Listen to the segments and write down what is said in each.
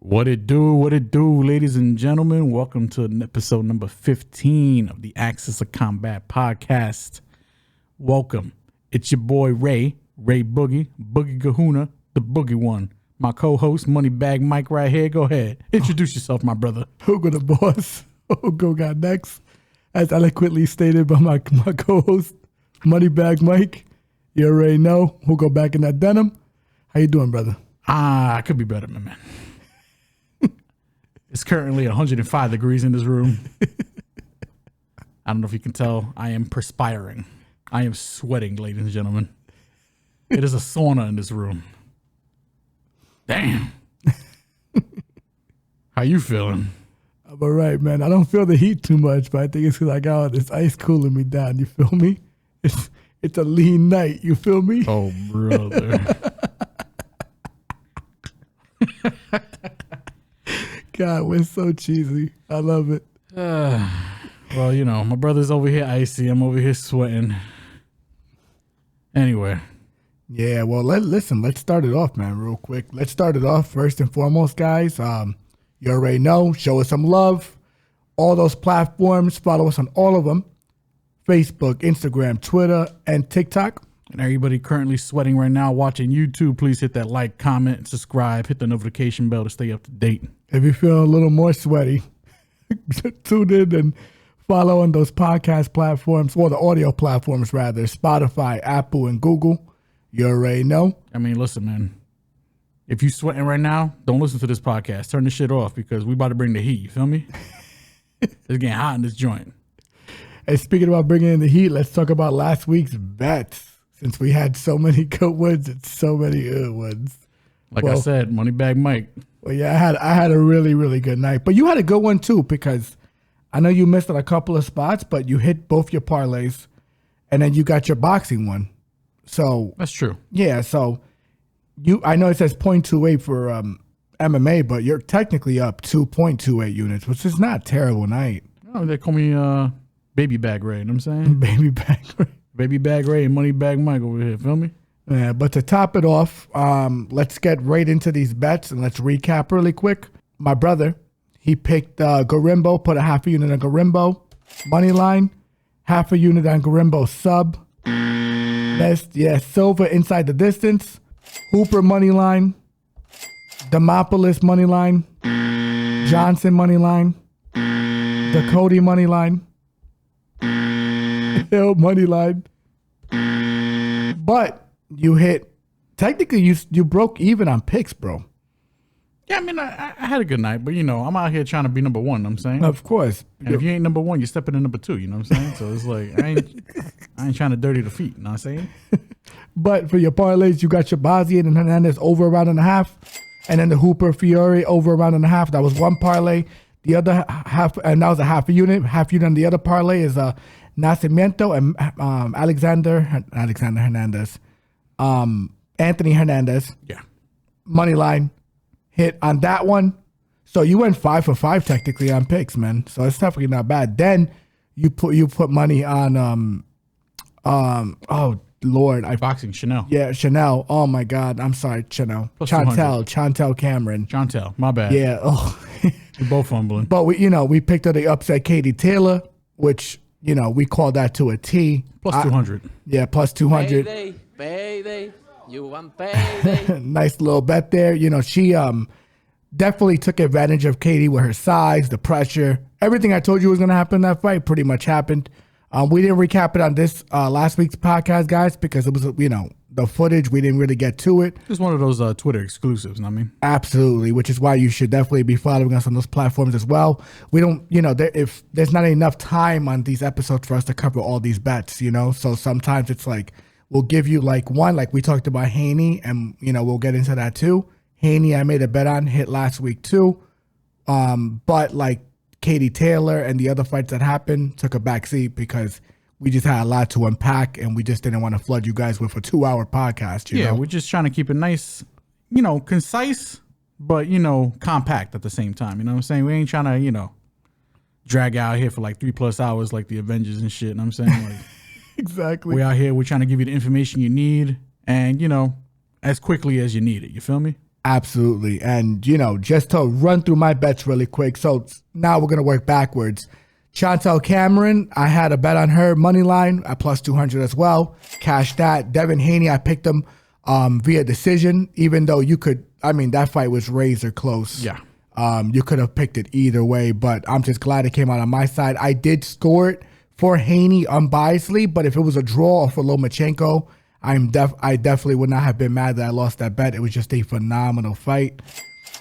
What it do, ladies and gentlemen. Welcome to episode number 15 of the Axis of Combat podcast. Welcome. It's your boy Ray Boogie Kahuna, the Boogie One. My co-host, Moneybag Mike right here. Go ahead. Introduce yourself, my brother. Hugo the boss. Hugo got next. As eloquently stated by my co-host, Moneybag Mike. You already know. Hugo back in that denim. How you doing, brother? I could be better, my man. It's currently 105 degrees in this room. I don't know if you can tell. I am perspiring. I am sweating, ladies and gentlemen. It is a sauna in this room. Damn. How you feeling? I'm all right, man. I don't feel the heat too much, but I think it's because I got all this ice cooling me down. You feel me? It's a lean night. You feel me? Oh, brother. God, we're so cheesy. I love it. Well, you know, my brother's over here icy. I'm over here sweating. Anyway. Yeah, well, let's start it off, man, real quick. Let's start it off first and foremost, guys. You already know, show us some love. All those platforms, follow us on all of them. Facebook, Instagram, Twitter, and TikTok. And everybody currently sweating right now watching YouTube, please hit that like, comment, subscribe, hit the notification bell to stay up to date. If you feel a little more sweaty, tune in and follow on those podcast platforms, or the audio platforms rather, Spotify, Apple, and Google. You already know. I mean, listen, man. If you sweating right now, don't listen to this podcast. Turn this shit off because we about to bring the heat. You feel me? It's getting hot in this joint. And speaking about bringing in the heat, let's talk about last week's bets. Since we had so many good ones and so many good ones. Like I said, Moneybag Mike. Well, yeah, I had a really, really good night. But you had a good one too, because I know you missed on a couple of spots, but you hit both your parlays, and then you got your boxing one. So that's true. Yeah, so I know it says 0.28 for MMA, but you're technically up 2.28 units, which is not a terrible night. Oh, they call me Baby Bag Ray, you know what I'm saying? Baby Bag Ray. Baby Bag Ray and Moneybag Mike over here, feel me? Yeah, but to top it off, let's get right into these bets and let's recap really quick. My brother, he picked Garimbo, put a half a unit on Garimbo, money line, half a unit on Garimbo sub. Silva inside the distance, Hooper money line, Demopoulos money line, Johnson money line, Ducote money line, Hill money line. But you hit, technically you broke even on picks, bro. Yeah, I mean, I had a good night, but you know, I'm out here trying to be number one, you know what I'm saying? Of course. And if you ain't number one, you're stepping in number two, you know what I'm saying? So it's like, I ain't trying to dirty the feet, you know what I'm saying? But for your parlays, you got your Bazi and Hernandez over around and a half, and then the Hooper Fiore over around and a half. That was one parlay. The other half, and that was a half a unit. Half unit on the other parlay is Nacimiento and Alexander Hernandez. Anthony Hernandez. Yeah. Money line hit on that one. So you went 5 for 5 technically on picks, man. So it's definitely not bad. Then you put money on oh Lord, boxing Chanel. Yeah, Chanel. Oh my God, I'm sorry, Chanel. Plus Chantel Cameron. Chantel, my bad. Yeah. Oh. We're both fumbling. But we picked up the upset Katie Taylor, which we called that to a T. Plus 200. Yeah, plus 200. Payday, you want payday. Nice little bet there. She definitely took advantage of Katie with her size, the pressure. Everything I told you was going to happen in that fight pretty much happened. We didn't recap it on this last week's podcast, guys, because it was, the footage, we didn't really get to it. It's one of those Twitter exclusives, know what I mean? Absolutely, which is why you should definitely be following us on those platforms as well. We don't, if there's not enough time on these episodes for us to cover all these bets, so sometimes it's like, we'll give you like one, like we talked about Haney, and, we'll get into that too. Haney, I made a bet on, hit last week too. But like Katie Taylor and the other fights that happened took a backseat because we just had a lot to unpack and we just didn't want to flood you guys with a 2-hour podcast. You know? We're just trying to keep it nice, concise, but, compact at the same time. You know what I'm saying? We ain't trying to, drag out here for like 3+ hours like the Avengers and shit. You know what I'm saying? Like, exactly. We out here, we're trying to give you the information you need and, as quickly as you need it. You feel me? Absolutely. And, just to run through my bets really quick. So now we're going to work backwards. Chantel Cameron, I had a bet on her money line at plus 200 as well. Cashed that. Devin Haney, I picked him via decision, even though that fight was razor close. Yeah. You could have picked it either way, but I'm just glad it came out on my side. I did score it for Haney unbiasedly, but if it was a draw for Lomachenko, I definitely would not have been mad that I lost that bet. It was just a phenomenal fight.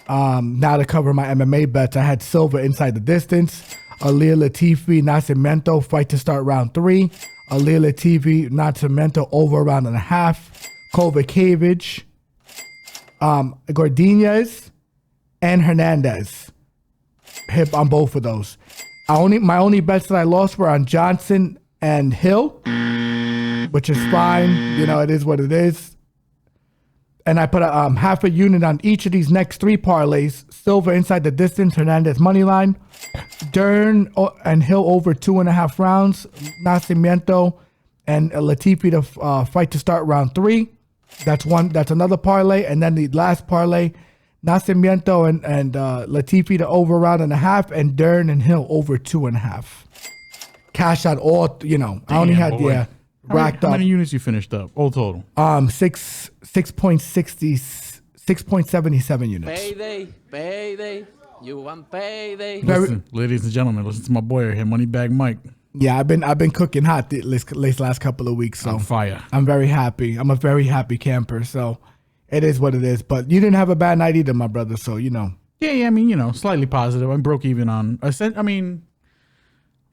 Now to cover my MMA bets, I had Silva inside the distance. Ilir Latifi, Nascimento, fight to start round 3. Ilir Latifi, Nascimento over round and a half. Kovacevic, Gordinez, and Hernandez. Hip on both of those. My only bets that I lost were on Johnson and Hill, which is fine. It is what it is. And I put a half a unit on each of these next 3 parlays. Silva inside the distance, Hernandez money line. Dern and Hill over 2.5 rounds. Nascimento and Latifi to fight to start round 3. That's another parlay. And then the last parlay, Nascimento and Latifi to over round and a half, and Dern and Hill over 2.5. Cash out all, I only had racked up. How many units you finished up? All total. 6.77 units. Payday. You want payday? Listen, ladies and gentlemen, listen to my boy here, Moneybag Mike. Yeah, I've been cooking hot this last couple of weeks. So on fire. I'm very happy. I'm a very happy camper. So it is what it is. But you didn't have a bad night either, my brother. So Yeah. I mean, slightly positive. I broke even on.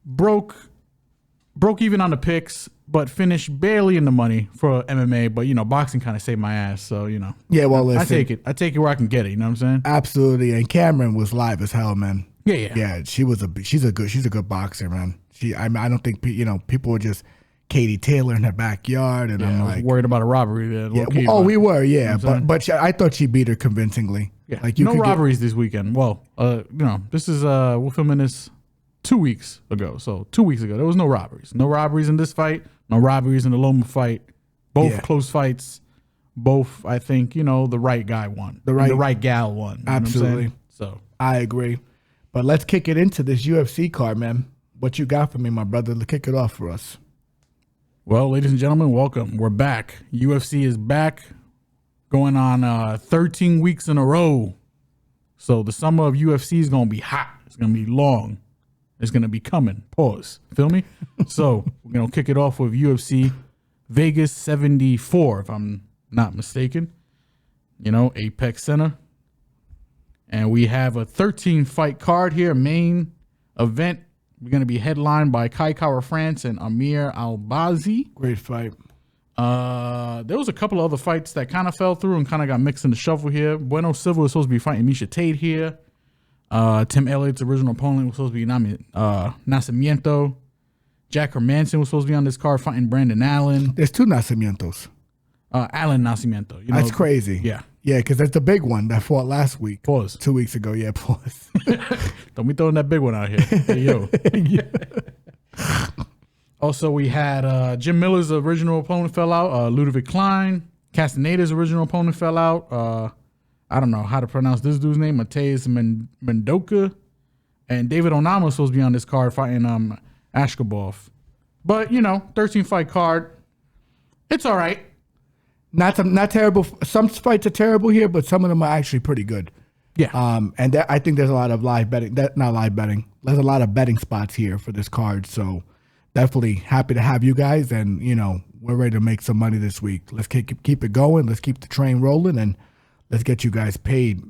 Broke even on the picks, but finished barely in the money for MMA. But boxing kind of saved my ass. So Yeah, well, listen, I take it where I can get it. You know what I'm saying? Absolutely. And Cameron was live as hell, man. Yeah. Yeah, she's a good boxer, man. I don't think people were just Katie Taylor in her backyard, and I'm like worried about a robbery there. Yeah, key, we were, yeah, you know I thought she beat her convincingly. Yeah, like no robberies this weekend. Well, this is we're filming this 2 weeks ago, so 2 weeks ago there was no robberies. No robberies in this fight. No robberies in the Loma fight. Both close fights. Both, I think, the right guy won. The right gal won. Absolutely. So I agree. But let's kick it into this UFC card, man. What you got for me, my brother? Kick it off for us. Well, ladies and gentlemen, welcome. We're back. UFC is back, going on 13 weeks in a row. So the summer of UFC is going to be hot. It's going to be long. It's going to be coming. Pause. Feel me? So we're going to kick it off with UFC Vegas 74, if I'm not mistaken. Apex Center. And we have a 13-fight card here, main event. We're going to be headlined by Kai Kara France and Amir Albazi. Great fight. There was a couple of other fights that kind of fell through and kind of got mixed in the shuffle here. Bueno Silva was supposed to be fighting Misha Tate here. Tim Elliott's original opponent was supposed to be Nascimento. Jack Hermanson was supposed to be on this card fighting Brandon Allen. There's 2 Nascimientos. Allen Nascimento. That's crazy. Yeah. Yeah, because that's the big one that fought last week. Pause. 2 weeks ago. Yeah, pause. Don't be throwing that big one out here. Hey, yo. Also, we had Jim Miller's original opponent fell out. Ludwig Klein. Castañeda's original opponent fell out. I don't know how to pronounce this dude's name. Mateus Mendoka. And David Onama was supposed to be on this card fighting Ashkabov. But, 13-fight card. It's all right. Not terrible. Some fights are terrible here, but some of them are actually pretty good. Yeah. And I think there's a lot of live betting. Not live betting. There's a lot of betting spots here for this card. So definitely happy to have you guys. And, we're ready to make some money this week. Let's keep it going. Let's keep the train rolling, and let's get you guys paid.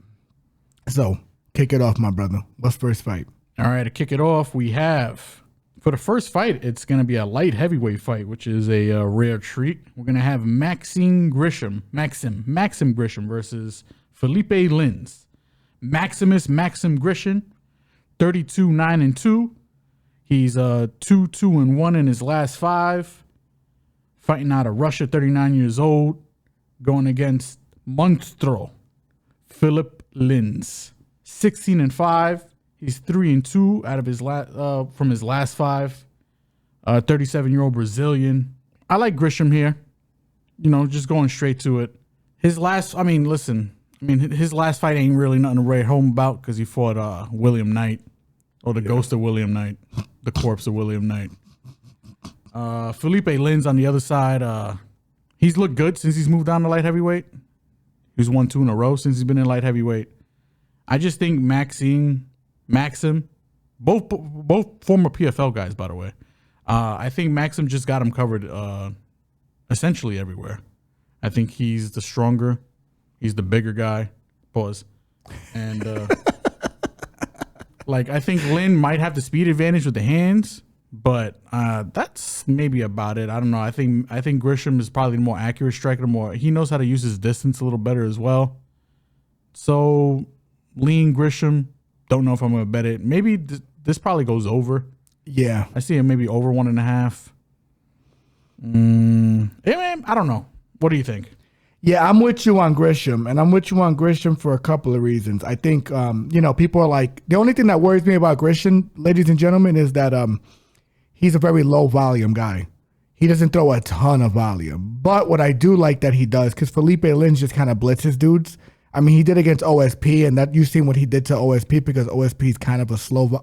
So kick it off, my brother. What's first fight? All right. To kick it off, we have... For the first fight, it's going to be a light heavyweight fight, which is a rare treat. We're going to have Maxim Grishin versus Philipe Lins. Maxim Grishin, 32-9-2. He's 2-2-1 in his last 5. Fighting out of Russia, 39 years old, going against Monstro Philip Lins, 16-5. He's 3-2 out of his from his last 5. 37-year-old Brazilian. I like Grisham here. Just going straight to it. Listen, I mean, his last fight ain't really nothing to write home about because he fought William Knight, or the ghost of William Knight, the corpse of William Knight. Philipe Lin's on the other side. He's looked good since he's moved down to light heavyweight. He's won 2 in a row since he's been in light heavyweight. I just think Maxim, both former PFL guys, by the way. I think Maxim just got him covered essentially everywhere. I think he's the stronger. He's the bigger guy. Pause. And I think Lin might have the speed advantage with the hands, but that's maybe about it. I don't know. I think Grisham is probably the more accurate striker. He knows how to use his distance a little better as well. So lean Grisham. Don't know if I'm gonna bet it. Maybe this probably goes over. Yeah, I see it maybe over 1.5. I don't know. What do you think? Yeah, I'm with you on Grisham, and I'm with you on Grisham for a couple of reasons. I think, people are like, the only thing that worries me about Grisham, ladies and gentlemen, is that he's a very low volume guy. He doesn't throw a ton of volume. But what I do like that he does, because Philipe Lin just kind of blitzes dudes. I mean, he did against OSP, and that you've seen what he did to OSP because OSP is kind of a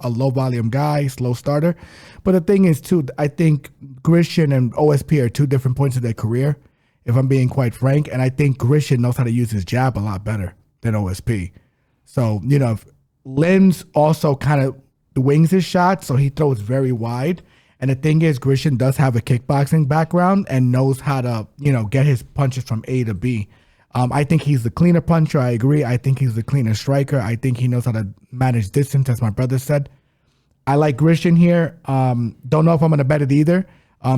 low volume guy, slow starter. But the thing is, too, I think Grishin and OSP are 2 different points of their career, if I'm being quite frank. And I think Grishin knows how to use his jab a lot better than OSP. So, Lin's also kind of wings his shot, so he throws very wide. And the thing is, Grishin does have a kickboxing background and knows how to, get his punches from A to B. I think he's the cleaner puncher. I agree. I think he's the cleaner striker. I think he knows how to manage distance, as my brother said. I like Grishin here. Don't know if I'm going to bet it either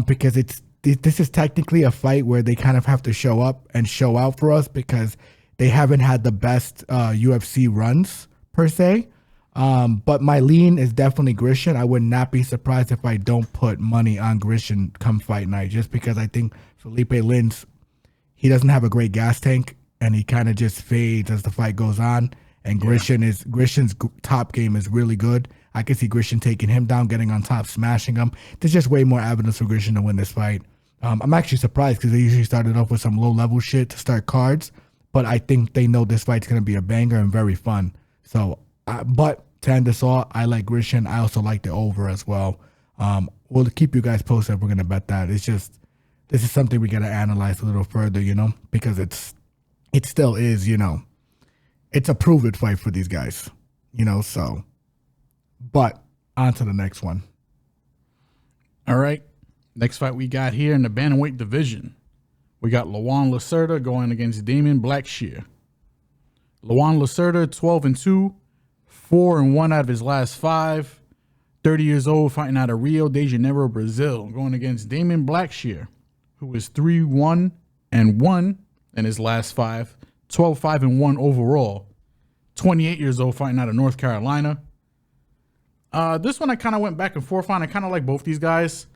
because this is technically a fight where they kind of have to show up and show out for us because they haven't had the best UFC runs per se. But my lean is definitely Grishin. I would not be surprised if I don't put money on Grishin come fight night just because I think Philipe Lin's, he doesn't have a great gas tank and he kind of just fades as the fight goes on. And Grishin's top game is really good. I can see Grishin taking him down, getting on top, smashing him. There's just way more evidence for Grishin to win this fight. I'm actually surprised because they usually started off with some low-level shit to start cards, but I think they know this fight's going to be a banger and very fun. So, but to end this all, I like Grishin. I also like the over as well. We'll keep you guys posted if we're going to bet that. It's just, this is something we got to analyze a little further, because it still is, it's a prove-it fight for these guys, so. But on to the next one. All right. Next fight we got here in the bantamweight division. We got Luan Lacerda going against Damon Blackshear. Luan Lacerda, 12-2, 4-1 out of his last 5. 30 years old, fighting out of Rio de Janeiro, Brazil, going against Damon Blackshear, who is 3-1-1 in his last 5. 12-5-1 overall. 28 years old, fighting out of North Carolina. This one I kind of went back and forth on. I kind of like both these guys.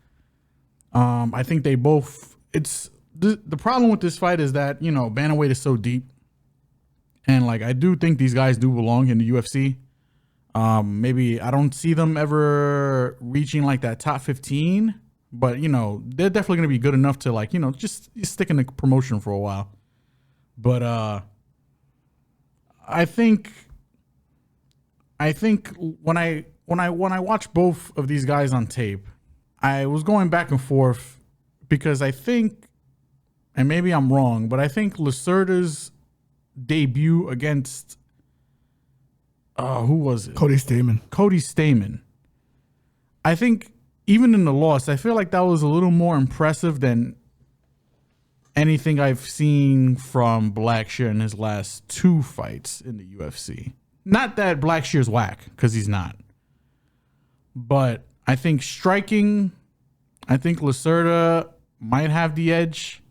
I think they both. It's the problem with this fight is that bantamweight is so deep, and I do think these guys do belong in the UFC. Maybe I don't see them ever reaching that top 15, but they're definitely gonna be good enough to just stick in the promotion for a while. But I think when I watch both of these guys on tape, I was going back and forth because I think, and maybe I'm wrong, but I think Lacerda's debut against who was it? Cody Stamann. I think even in the loss, I feel like that was a little more impressive than anything I've seen from Blackshear in his last 2 fights in the UFC. Not that Blackshear's whack, because he's not. But I think striking, I think Lacerda might have the edge.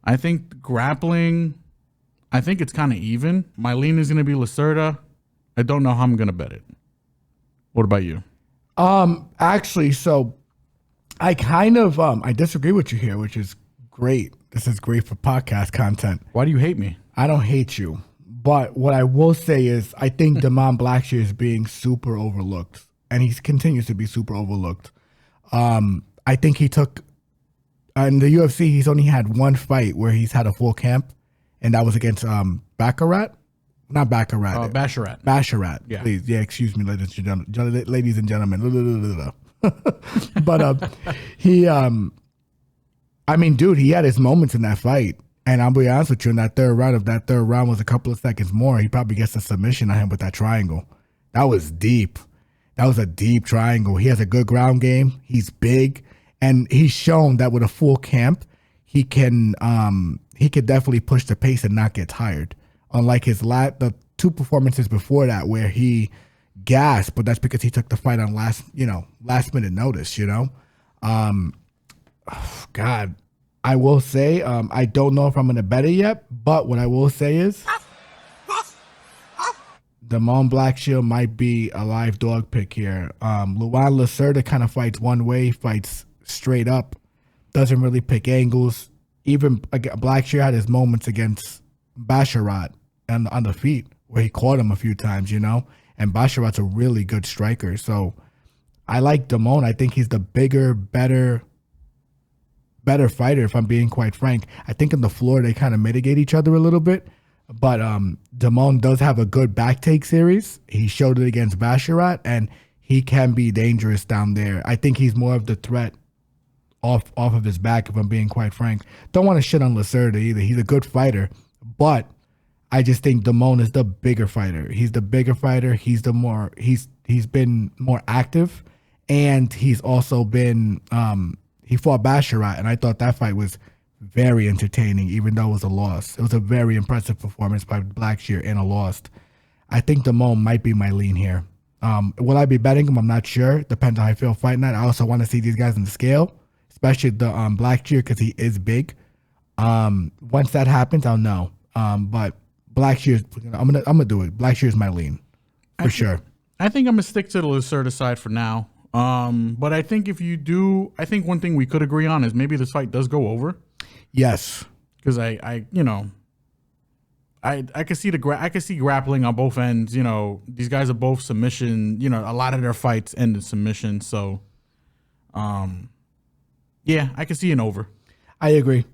I think grappling, I think it's kind of even. My lean is going to be Lacerda. I don't know how I'm going to bet it. What about you? Actually, so I kind of, I disagree with you here, which is great. This is great for podcast content. Why do you hate me? I don't hate you. But what I will say is I think Damon Blackshear is being super overlooked. And he continues to be super overlooked. I think he took, in the UFC, he's only had 1 fight where he's had a full camp. And that was against Baccarat. Not Baccarat. Basharat. Yeah. Please. Yeah, excuse me, ladies and gentlemen. But he, I mean, dude, he had his moments in that fight. And I'll be honest with you, in that third round, if that third round was a couple of seconds more, he probably gets a submission on him with that triangle. That was deep. That was a deep triangle. He has a good ground game. He's big. And he's shown that with a full camp, he could definitely push the pace and not get tired. Unlike the two performances before that where he gasped, but that's because he took the fight on last minute notice, God, I will say, I don't know if I'm going to bet it yet, but what I will say is Damon Blackshear might be a live dog pick here. Luan Lacerda kind of fights one way, fights straight up, doesn't really pick angles. Even Blackshear had his moments against Basharat on the feet where he caught him a few times, and Basharat's a really good striker. So I like Damon. I think he's the bigger, better fighter, if I'm being quite frank. I think in the floor they kind of mitigate each other a little bit, but Damon does have a good back take series. He showed it against Basharat, and he can be dangerous down there. I think he's more of the threat off of his back, if I'm being quite frank. Don't want to shit on Lacerda either. He's a good fighter, but I just think Damon is the bigger fighter. He's the bigger fighter. He's been more active, and he's also been he fought Basharat, and I thought that fight was very entertaining, even though it was a loss. It was a very impressive performance by Blackshear and a loss. I think Damon might be my lean here. Will I be betting him? I'm not sure. Depends on how I feel fighting that. I also want to see these guys in the scale, especially the Blackshear, because he is big. Once that happens, I'll know. But Blackshear, I'm gonna do it. Blackshear is my lean for sure. I think I'm gonna stick to the Lacerda side for now. But I think if you do, I think one thing we could agree on is maybe this fight does go over. Yes, because I could see I could see grappling on both ends. These guys are both submission. A lot of their fights end in submission. So, yeah, I could see an over. I agree,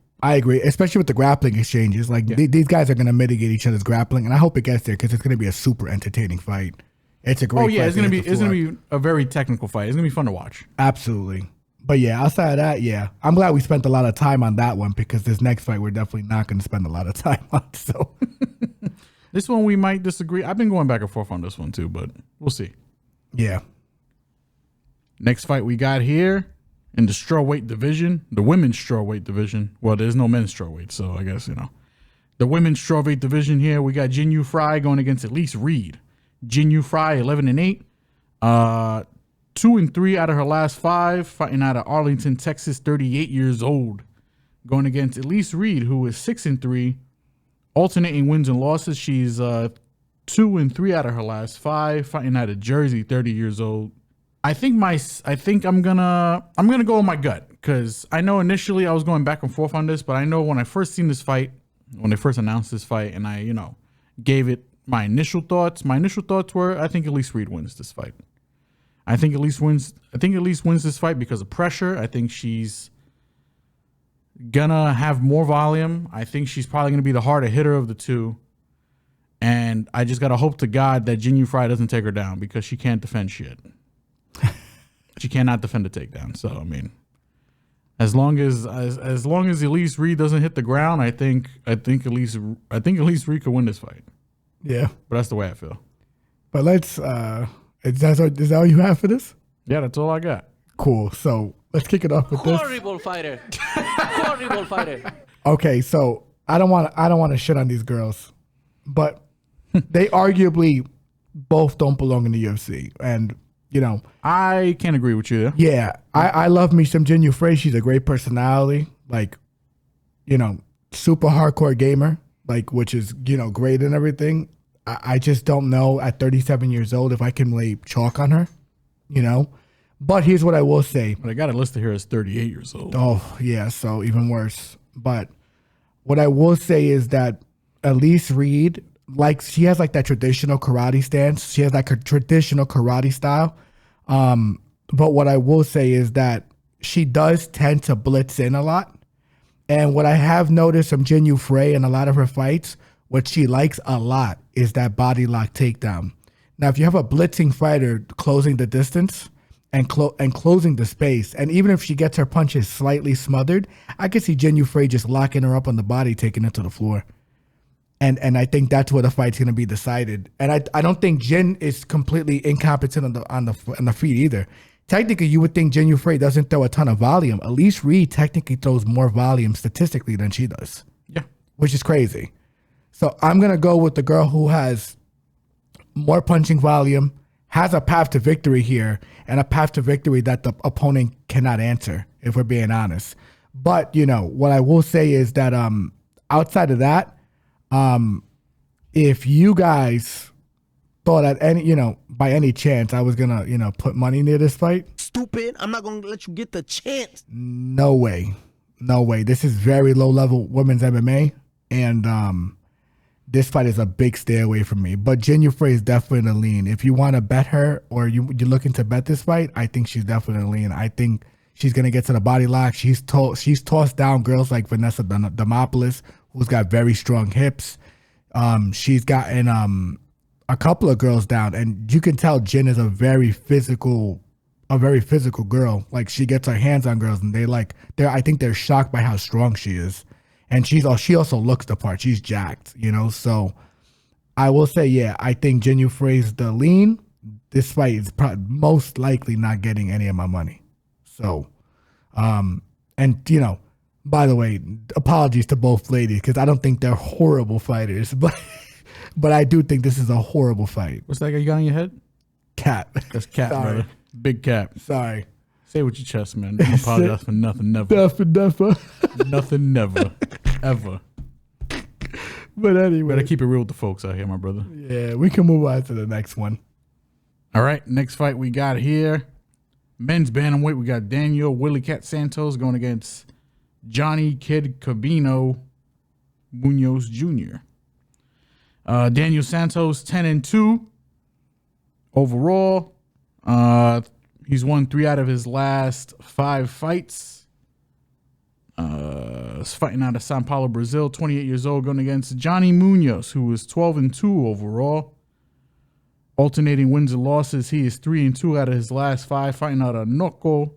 especially with the grappling exchanges. Like these guys are going to mitigate each other's grappling, and I hope it gets there because it's going to be a super entertaining fight. It's a great. Oh yeah, it's gonna be a very technical fight. It's gonna be fun to watch. Absolutely, but yeah, outside of that, yeah, I'm glad we spent a lot of time on that one because this next fight we're definitely not going to spend a lot of time on. So this one we might disagree. I've been going back and forth on this one too, but we'll see. Yeah. Next fight we got here in the strawweight division, the women's strawweight division. Well, there's no men's strawweight, so I guess the women's strawweight division here. We got Jinh Frey going against Elise Reed. Jinh Frey 11-8, 2-3 out of her last 5, fighting out of Arlington, Texas, 38 years old, going against Elise Reed, who is 6-3, alternating wins and losses. She's 2-3 out of her last 5, fighting out of Jersey, 30 years old. I think I'm gonna go with my gut because I know initially I was going back and forth on this, but I know when I first seen this fight, when they first announced this fight, and I gave it my initial thoughts were I think Elise Reed wins this fight. I think Elise wins this fight because of pressure. I think she's gonna have more volume. I think she's probably gonna be the harder hitter of the two. And I just gotta hope to God that Jinh Frey doesn't take her down because she can't defend shit. She cannot defend a takedown. So I mean, as long as Elise Reed doesn't hit the ground, I think Elise Reed could win this fight. Yeah, but that's the way I feel. But let's. Is that all you have for this? Yeah, that's all I got. Cool. So let's kick it off with this. Horrible fighter. Horrible fighter. Okay, so I don't want to shit on these girls, but they arguably both don't belong in the UFC, and I can't agree with you there. Yeah, I love me some Jinh Frey. She's a great personality, like super hardcore gamer. Like, which is, great and everything. I just don't know at 37 years old if I can lay chalk on her, But here's what I will say. But I got a list here as 38 years old. Oh, yeah, so even worse. But what I will say is that Elise Reed, she has that traditional karate stance. She has traditional karate style. But what I will say is that she does tend to blitz in a lot. And what I have noticed from Jinh Frey in a lot of her fights, what she likes a lot is that body lock takedown. Now, if you have a blitzing fighter closing the distance and closing the space, and even if she gets her punches slightly smothered, I can see Jinh Frey just locking her up on the body, taking it to the floor. And I think that's where the fight's going to be decided. And I don't think Jinh is completely incompetent on the feet either. Technically, you would think Jinh Frey doesn't throw a ton of volume. Elise Reed technically throws more volume statistically than she does. Yeah. Which is crazy. So I'm going to go with the girl who has more punching volume, has a path to victory here, and a path to victory that the opponent cannot answer, if we're being honest. But, what I will say is that outside of that, if you guys thought at any, by any chance I was going to, put money near this fight. Stupid. I'm not going to let you get the chance. No way. No way. This is very low level women's MMA. And this fight is a big stay away from me. But Jinh Frey is definitely in the lean. If you want to bet her or you're looking to bet this fight, I think she's definitely in the lean. I think she's going to get to the body lock. She's tossed down girls like Vanessa Demopoulos, who's got very strong hips. She's gotten a couple of girls down, and you can tell Jinh is a very physical girl. Like, she gets her hands on girls, and I think they're shocked by how strong she is. And she also looks the part. She's jacked, So I will say, yeah, I think Jinh Frey's the lean. This fight is probably most likely not getting any of my money. So, by the way, apologies to both ladies because I don't think they're horrible fighters, but I do think this is a horrible fight. What's that guy you got on your head? Cat. That's Cat, brother. Big Cap. Sorry. Say it with your chest, man. Don't apologize for nothing, never. Never. Nothing, never. Ever. But anyway. Better keep it real with the folks out here, my brother. Yeah, we can move on to the next one. All right, next fight we got here. Men's bantamweight, we got Daniel Willie Cat Santos going against Johnny Kid Cabino Munoz Jr. Daniel Santos 10-2 overall. He's won 3 out of his last 5 fights. He's fighting out of Sao Paulo, Brazil, 28 years old, going against Johnny Munoz, who is 12-2 overall. Alternating wins and losses, he is 3-2 out of his last 5, fighting out of Noco,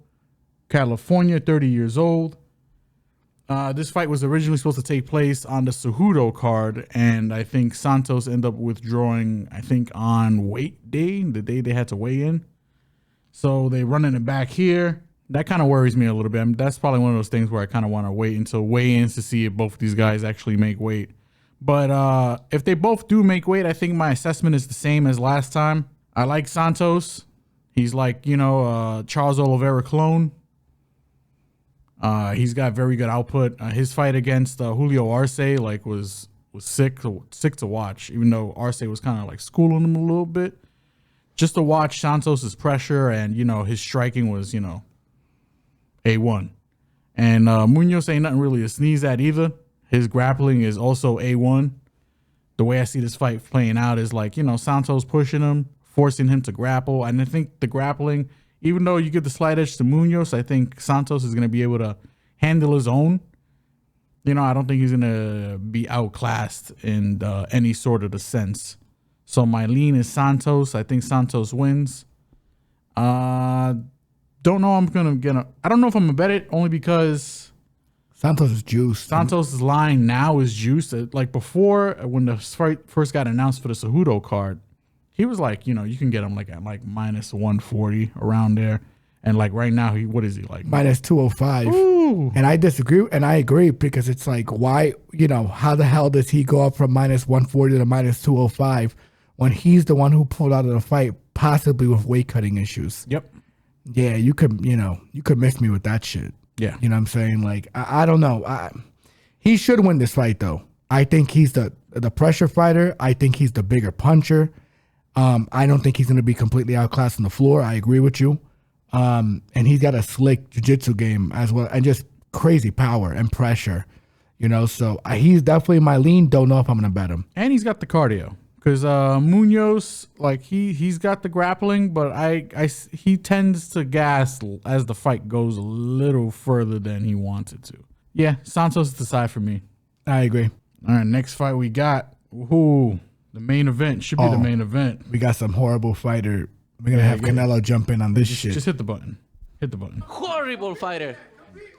California, 30 years old. This fight was originally supposed to take place on the Cejudo card, and I think Santos ended up withdrawing, on weight day, the day they had to weigh in. So they running it back here. That kind of worries me a little bit. I mean, that's probably one of those things where I kind of want to wait until weigh-ins to see if both of these guys actually make weight. But if they both do make weight, I think my assessment is the same as last time. I like Santos. He's like, Charles Oliveira clone. He's got very good output. His fight against Julio Arce was sick to watch, even though Arce was kind of like schooling him a little bit. Just to watch Santos's pressure and, his striking was, A1. And Munoz ain't nothing really to sneeze at either. His grappling is also A1. The way I see this fight playing out is like, Santos pushing him, forcing him to grapple. And I think the grappling, even though you give the slight edge to Munoz, I think Santos is going to be able to handle his own. I don't think he's going to be outclassed in any sort of the sense. So my lean is Santos. I think Santos wins. Don't know I don't know if I'm going to bet it, only because Santos is juiced. Santos' line now is juiced. Like before, when the fight first got announced for the Cejudo card, he was like, you can get him like at like minus 140 around there. And like right now, what is he like? Minus 205. Ooh. And I disagree. And I agree because it's like, why, how the hell does he go up from minus 140 to minus 205 when he's the one who pulled out of the fight, possibly with weight cutting issues? Yep. Yeah, you could miss me with that shit. Yeah. You know what I'm saying? Like, I don't know. He should win this fight, though. I think he's the pressure fighter. I think he's the bigger puncher. I don't think he's going to be completely outclassed on the floor. I agree with you. And he's got a slick jiu-jitsu game as well, and just crazy power and pressure. So he's definitely my lean. Don't know if I'm going to bet him. And he's got the cardio. Because Munoz, like he's got the grappling, but he tends to gas as the fight goes a little further than he wanted to. Yeah, Santos is the side for me. I agree. All right, next fight we got Ooh, the main event should be the main event. We got some horrible fighter. We're gonna have Canelo jump in on this shit. Just hit the button. Hit the button. Horrible fighter.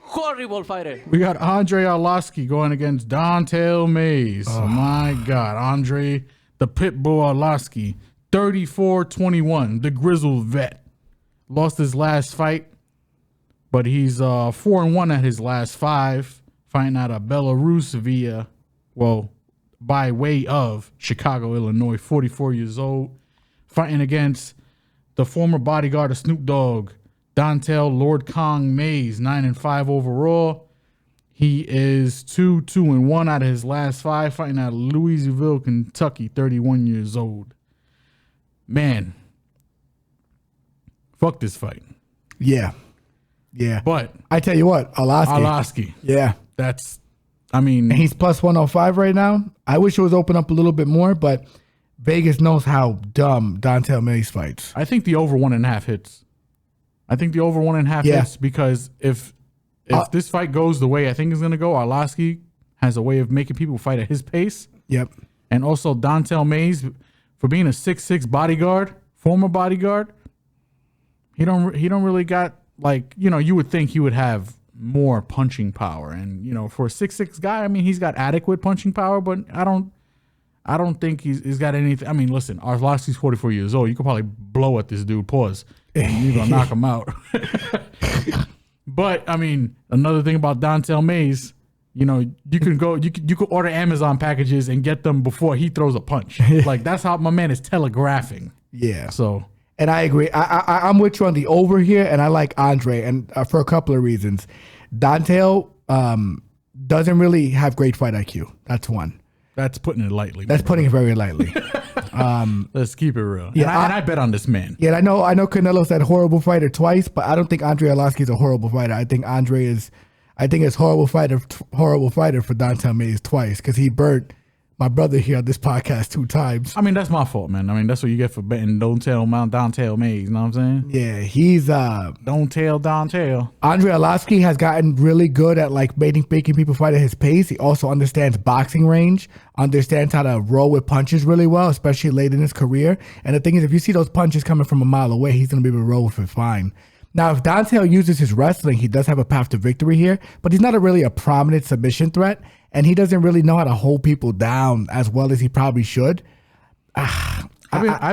Horrible fighter. We got Andrei Arlovski going against Dontel Mays. Oh my God, Andrei, the Pitbull Arlovski, 34-21, the grizzled vet, lost his last fight, but he's 4-1 at his last 5, fighting out of Belarus by way of Chicago, Illinois, 44 years old, fighting against the former bodyguard of Snoop Dogg, Dontel Lord Kong Mays, 9-5 overall. He is 2-1 out of his last 5, fighting out of Louisville, Kentucky, 31 years old. Man, fuck this fight. Yeah. But I tell you what, Arlovski. Yeah. And he's plus 105 right now. I wish it was open up a little bit more, but Vegas knows how dumb Dontel Mays fights. I think the over 1.5 hits. Hits because if this fight goes the way I think it's going to go, Arlovski has a way of making people fight at his pace. Yep. And also Dontel Mays, for being a 6'6" bodyguard, former bodyguard, he don't really got, like, you would think he would have more punching power. And, for a 6'6" guy, I mean, he's got adequate punching power, but I don't think he's got anything. I mean, listen, Arlovski's 44 years old. You could probably blow at this dude, pause, and you're going to knock him out. But, I mean, another thing about Dontel Mays, you could order Amazon packages and get them before he throws a punch. Like, that's how my man is telegraphing. Yeah. So. And I agree. I'm with you on the over here, and I like Andrei, and for a couple of reasons. Dontel doesn't really have great fight IQ. That's one. That's putting it lightly. That's putting it very lightly. Let's keep it real. Yeah, and I bet on this man. Yeah, I know Canelo said horrible fighter twice, but I don't think Andrei Arlovski is a horrible fighter. I think it's horrible fighter for Dontel Mays twice, because he burnt my brother here on this podcast 2 times. I mean, that's my fault, man. I mean, that's what you get for betting Dontel Mays, you know what I'm saying? Yeah, he's Dontel. Andrei Arlovski has gotten really good at making people fight at his pace. He also understands boxing range, understands how to roll with punches really well, especially late in his career. And the thing is, if you see those punches coming from a mile away, he's going to be able to roll with it fine. Now, if Dontel uses his wrestling, he does have a path to victory here, but he's not really a prominent submission threat, and he doesn't really know how to hold people down as well as he probably should. I've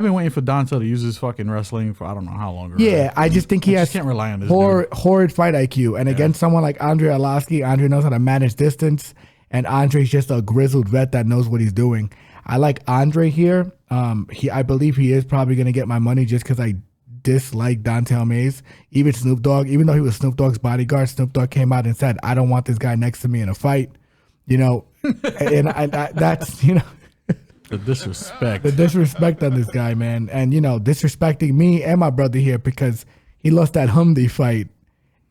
been waiting for Dontel to use his fucking wrestling for I don't know how long. Yeah, I just think he can't rely on this horrid fight IQ. And against someone like Andrei Arlovski, Andrei knows how to manage distance, and Andrei's just a grizzled vet that knows what he's doing. I like Andrei here. I believe he is probably going to get my money just because I dislike Dontel Mays. Even Snoop Dogg, even though he was Snoop Dogg's bodyguard, Snoop Dogg came out and said, "I don't want this guy next to me in a fight." And that's the disrespect. The disrespect on this guy, man. And, disrespecting me and my brother here because he lost that Humvee fight.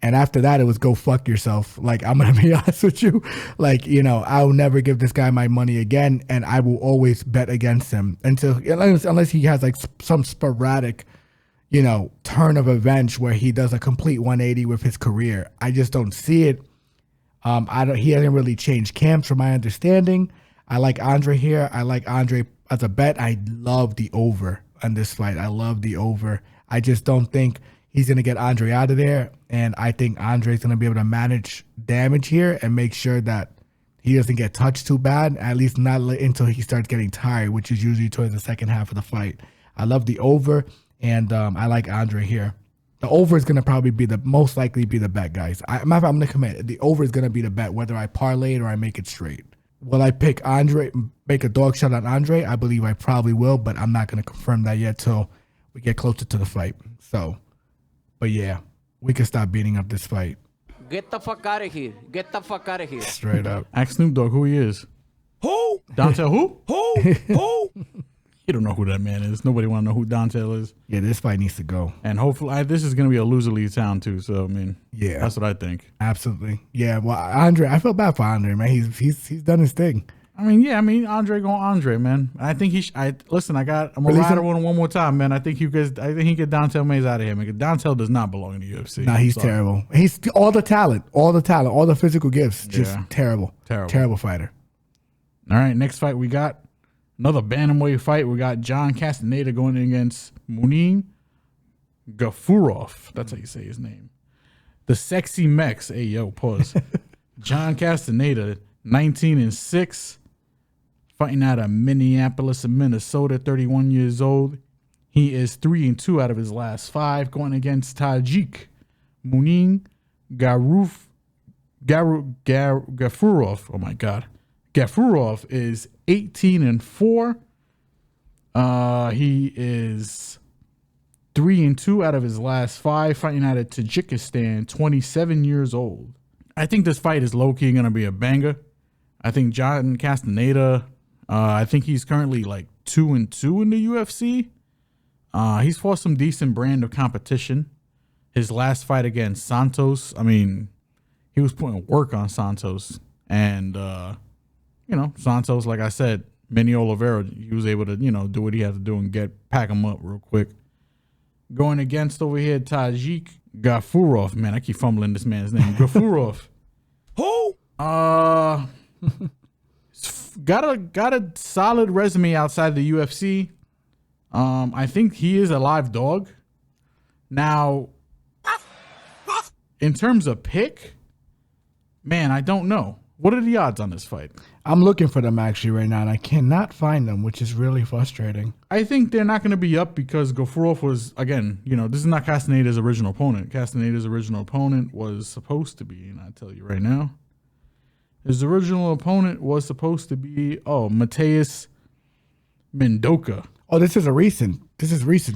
And after that, it was go fuck yourself. Like, I'm going to be honest with you. Like, I'll never give this guy my money again. And I will always bet against him unless he has some sporadic, turn of events where he does a complete 180 with his career. I just don't see it. He hasn't really changed camps from my understanding. I like Andrei here. I like Andrei as a bet. I love the over on this fight. I love the over. I just don't think he's going to get Andrei out of there. And I think Andrei's going to be able to manage damage here and make sure that he doesn't get touched too bad, at least not until he starts getting tired, which is usually towards the second half of the fight. I love the over, and I like Andrei here. The over is going to probably most likely be the bet, guys. I'm going to commit. The over is going to be the bet, whether I parlay it or I make it straight. Will I pick Andrei, make a dog shot on Andrei? I believe I probably will, but I'm not going to confirm that yet till we get closer to the fight. So, but yeah, we can stop beating up this fight. Get the fuck out of here. Get the fuck out of here. Straight up. Ask Snoop Dogg who he is. Who? Dontel who? Who? You don't know who that man is. Nobody want to know who Dontel is. Yeah, this fight needs to go. And hopefully, this is going to be a loser leave town too. So I mean, yeah, that's what I think. Absolutely. Yeah. Well, Andrei, I feel bad for Andrei, man. He's done his thing. I mean, Andrei going Andrei, man. I think I'm gonna ride one more time, man. I think he get Dontel Mays out of here, man. Dontel does not belong in the UFC. Nah, he's terrible. He's all the talent, all the physical gifts, just terrible fighter. All right, next fight we got Another bantamweight fight. We got John Castañeda going against Muin Gafurov. That's how you say his name. The Sexy Mex. Hey, yo, pause. John Castañeda, 19-6, fighting out of Minneapolis, Minnesota, 31 years old. He is 3-2 out of his last 5, going against Tajik Muin Gafurov. Oh my God. Gafurov is 18-4. He is 3-2 out of his last 5, fighting out of Tajikistan, 27 years old. I think this fight is low-key going to be a banger. I think John Castañeda, I think he's currently like 2-2 in the UFC. He's fought some decent brand of competition. His last fight against Santos, I mean, he was putting work on Santos. And, Santos, like I said, Manny Oliveira, he was able to, do what he had to do and pack him up real quick. Going against over here, Tajik Gafurov. Man, I keep fumbling this man's name. Gafurov. Who? Got a solid resume outside the UFC. I think he is a live dog. Now, in terms of pick, man, I don't know. What are the odds on this fight? I'm looking for them actually right now, and I cannot find them, which is really frustrating. I think they're not going to be up because Gafurov was, again, this is not Castañeda's original opponent. Castañeda's original opponent was supposed to be, and I'll tell you right now, his original opponent was supposed to be, Mateus Mendoca. Oh, this is recent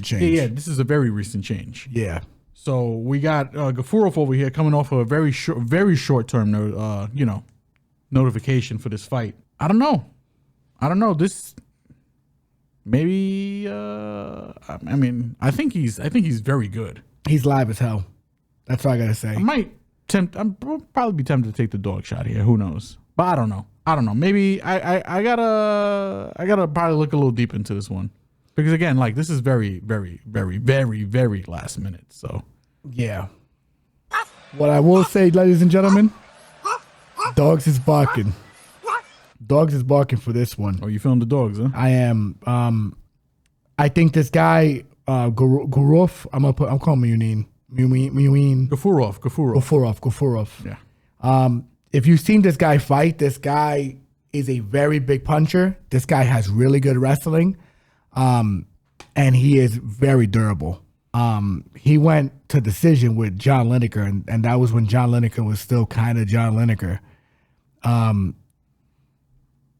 change. Yeah, this is a very recent change. Yeah. So we got Gafurov over here coming off of a very short term, notification for this fight. I don't know. This maybe. I think he's very good. He's live as hell. That's all I gotta say. I'm probably be tempted to take the dog shot here. Who knows? But I don't know. Maybe I gotta probably look a little deep into this one. Because again, like this is very, very, very, very, very last minute. So yeah. What I will say, ladies and gentlemen, dogs is barking. Dogs is barking for this one. Oh, you feeling the dogs, huh? I am. I think this guy, Gurov. I'm calling him Muin. Gafurov. Yeah. If you've seen this guy fight, this guy is a very big puncher. This guy has really good wrestling. And he is very durable. He went to decision with John Lineker, and that was when John Lineker was still kind of John Lineker.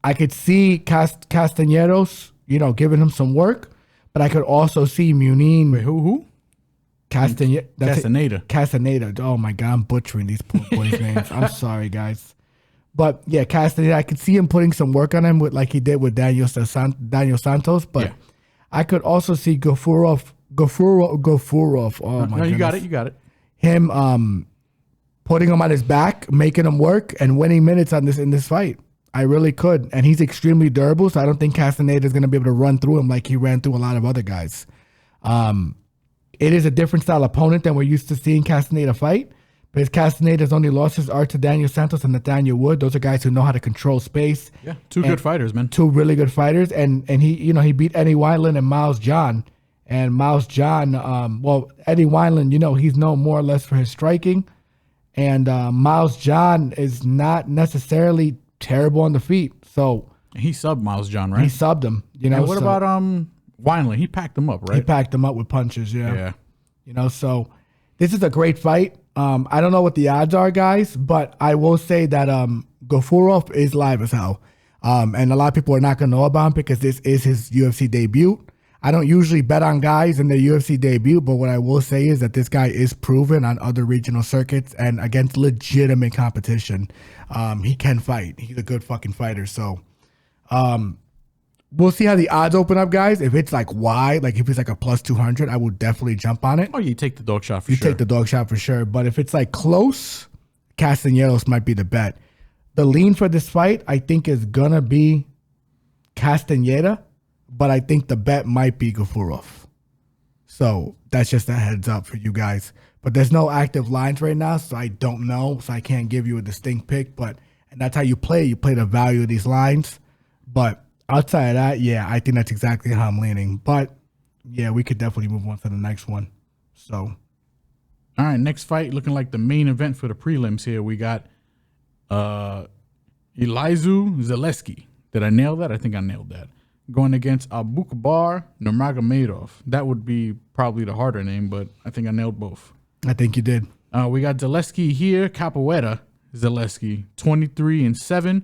I could see Castañeros, giving him some work, but I could also see Muin. Wait, who? Castañeda. Castañeda. Oh my God, I'm butchering these poor boys' names. I'm sorry, guys. But yeah, Castañeda, I could see him putting some work on him with like he did with Daniel Santos. But yeah. I could also see Gafurov. Oh my God. You got it. Him putting him on his back, making him work, and winning minutes in this fight. I really could. And he's extremely durable, so I don't think Castañeda is going to be able to run through him like he ran through a lot of other guys. It is a different style opponent than we're used to seeing Castañeda fight. Because Castañeda's only losses are to Daniel Santos and Nathaniel Wood. Those are guys who know how to control space. Yeah, two good fighters, man. Two really good fighters. And he beat Eddie Wineland and Miles John. And Miles John, Eddie Wineland, he's known more or less for his striking. And Miles John is not necessarily terrible on the feet. So he subbed Miles John, right? He subbed him. And what about Wineland? He packed him up, right? He packed him up with punches, yeah. So this is a great fight. I don't know what the odds are, guys, but I will say that Gafurov is live as hell. And a lot of people are not going to know about him because this is his UFC debut. I don't usually bet on guys in their UFC debut, but what I will say is that this guy is proven on other regional circuits and against legitimate competition. He can fight. He's a good fucking fighter. So we'll see how the odds open up, guys. If it's like wide, like if it's like a plus 200, I will definitely jump on it. Oh, you take the dog shot for sure. You take the dog shot for sure. But if it's like close, Castañeros might be the bet. The lean for this fight, I think, is going to be Castañeda, but I think the bet might be Gafurov. So that's just a heads up for you guys. But there's no active lines right now, so I don't know. So I can't give you a distinct pick. And that's how you play. You play the value of these lines. But Outside of that, yeah, I think that's exactly how I'm leaning. But yeah, we could definitely move on to the next one. So, all right, next fight looking like the main event for the prelims here. We got Elizeu Zaleski. Did I nail that? I think I nailed that. Going against Abubakar Nurmagomedov. That would be probably the harder name, but I think I nailed both. I think you did. We got Zaleski here. Capoeira Zaleski, 23-7.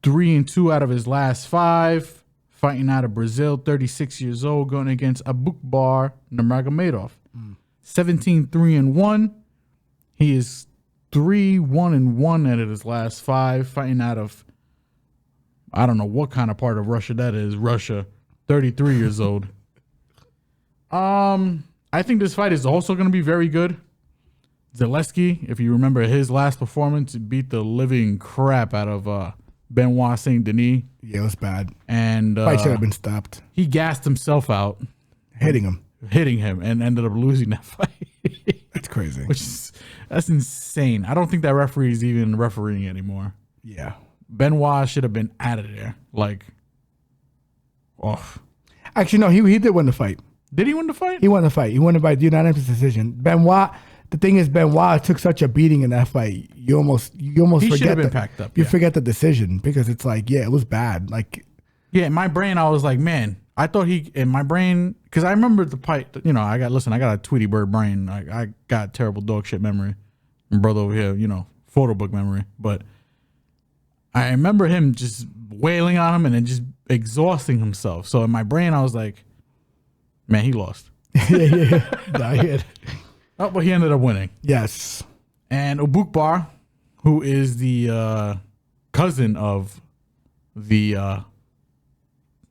3-2 out of his last 5. Fighting out of Brazil, 36 years old, going against Abubakar Nurmagomedov. 17-3-1. He is 3-1-1 out of his last 5. Fighting out of, I don't know what kind of part of Russia that is. Russia, 33 years old. I think this fight is also going to be very good. Zaleski, if you remember his last performance, beat the living crap out of Benoit Saint Denis. Yeah, it was bad. And fight should have been stopped. He gassed himself out, hitting him, and ended up losing that fight. That's crazy. That's insane. I don't think that referee is even refereeing anymore. Yeah, Benoit should have been out of there. Like, off. Actually, no, he did win the fight. Did he win the fight? He won the fight. He won it by unanimous decision. Benoit. The thing is, Benoit took such a beating in that fight. You almost he forget been packed up. You forget the decision because it's like, yeah, it was bad. Like, yeah, in my brain, I was like, man, I thought in my brain, because I remember the fight. You know, I got a Tweety Bird brain. I got terrible dog shit memory. My brother over here, photo book memory. But I remember him just wailing on him and then just exhausting himself. So in my brain, I was like, man, he lost. yeah. I get it. Oh, but he ended up winning. Yes. And Abubakar, who is the cousin of the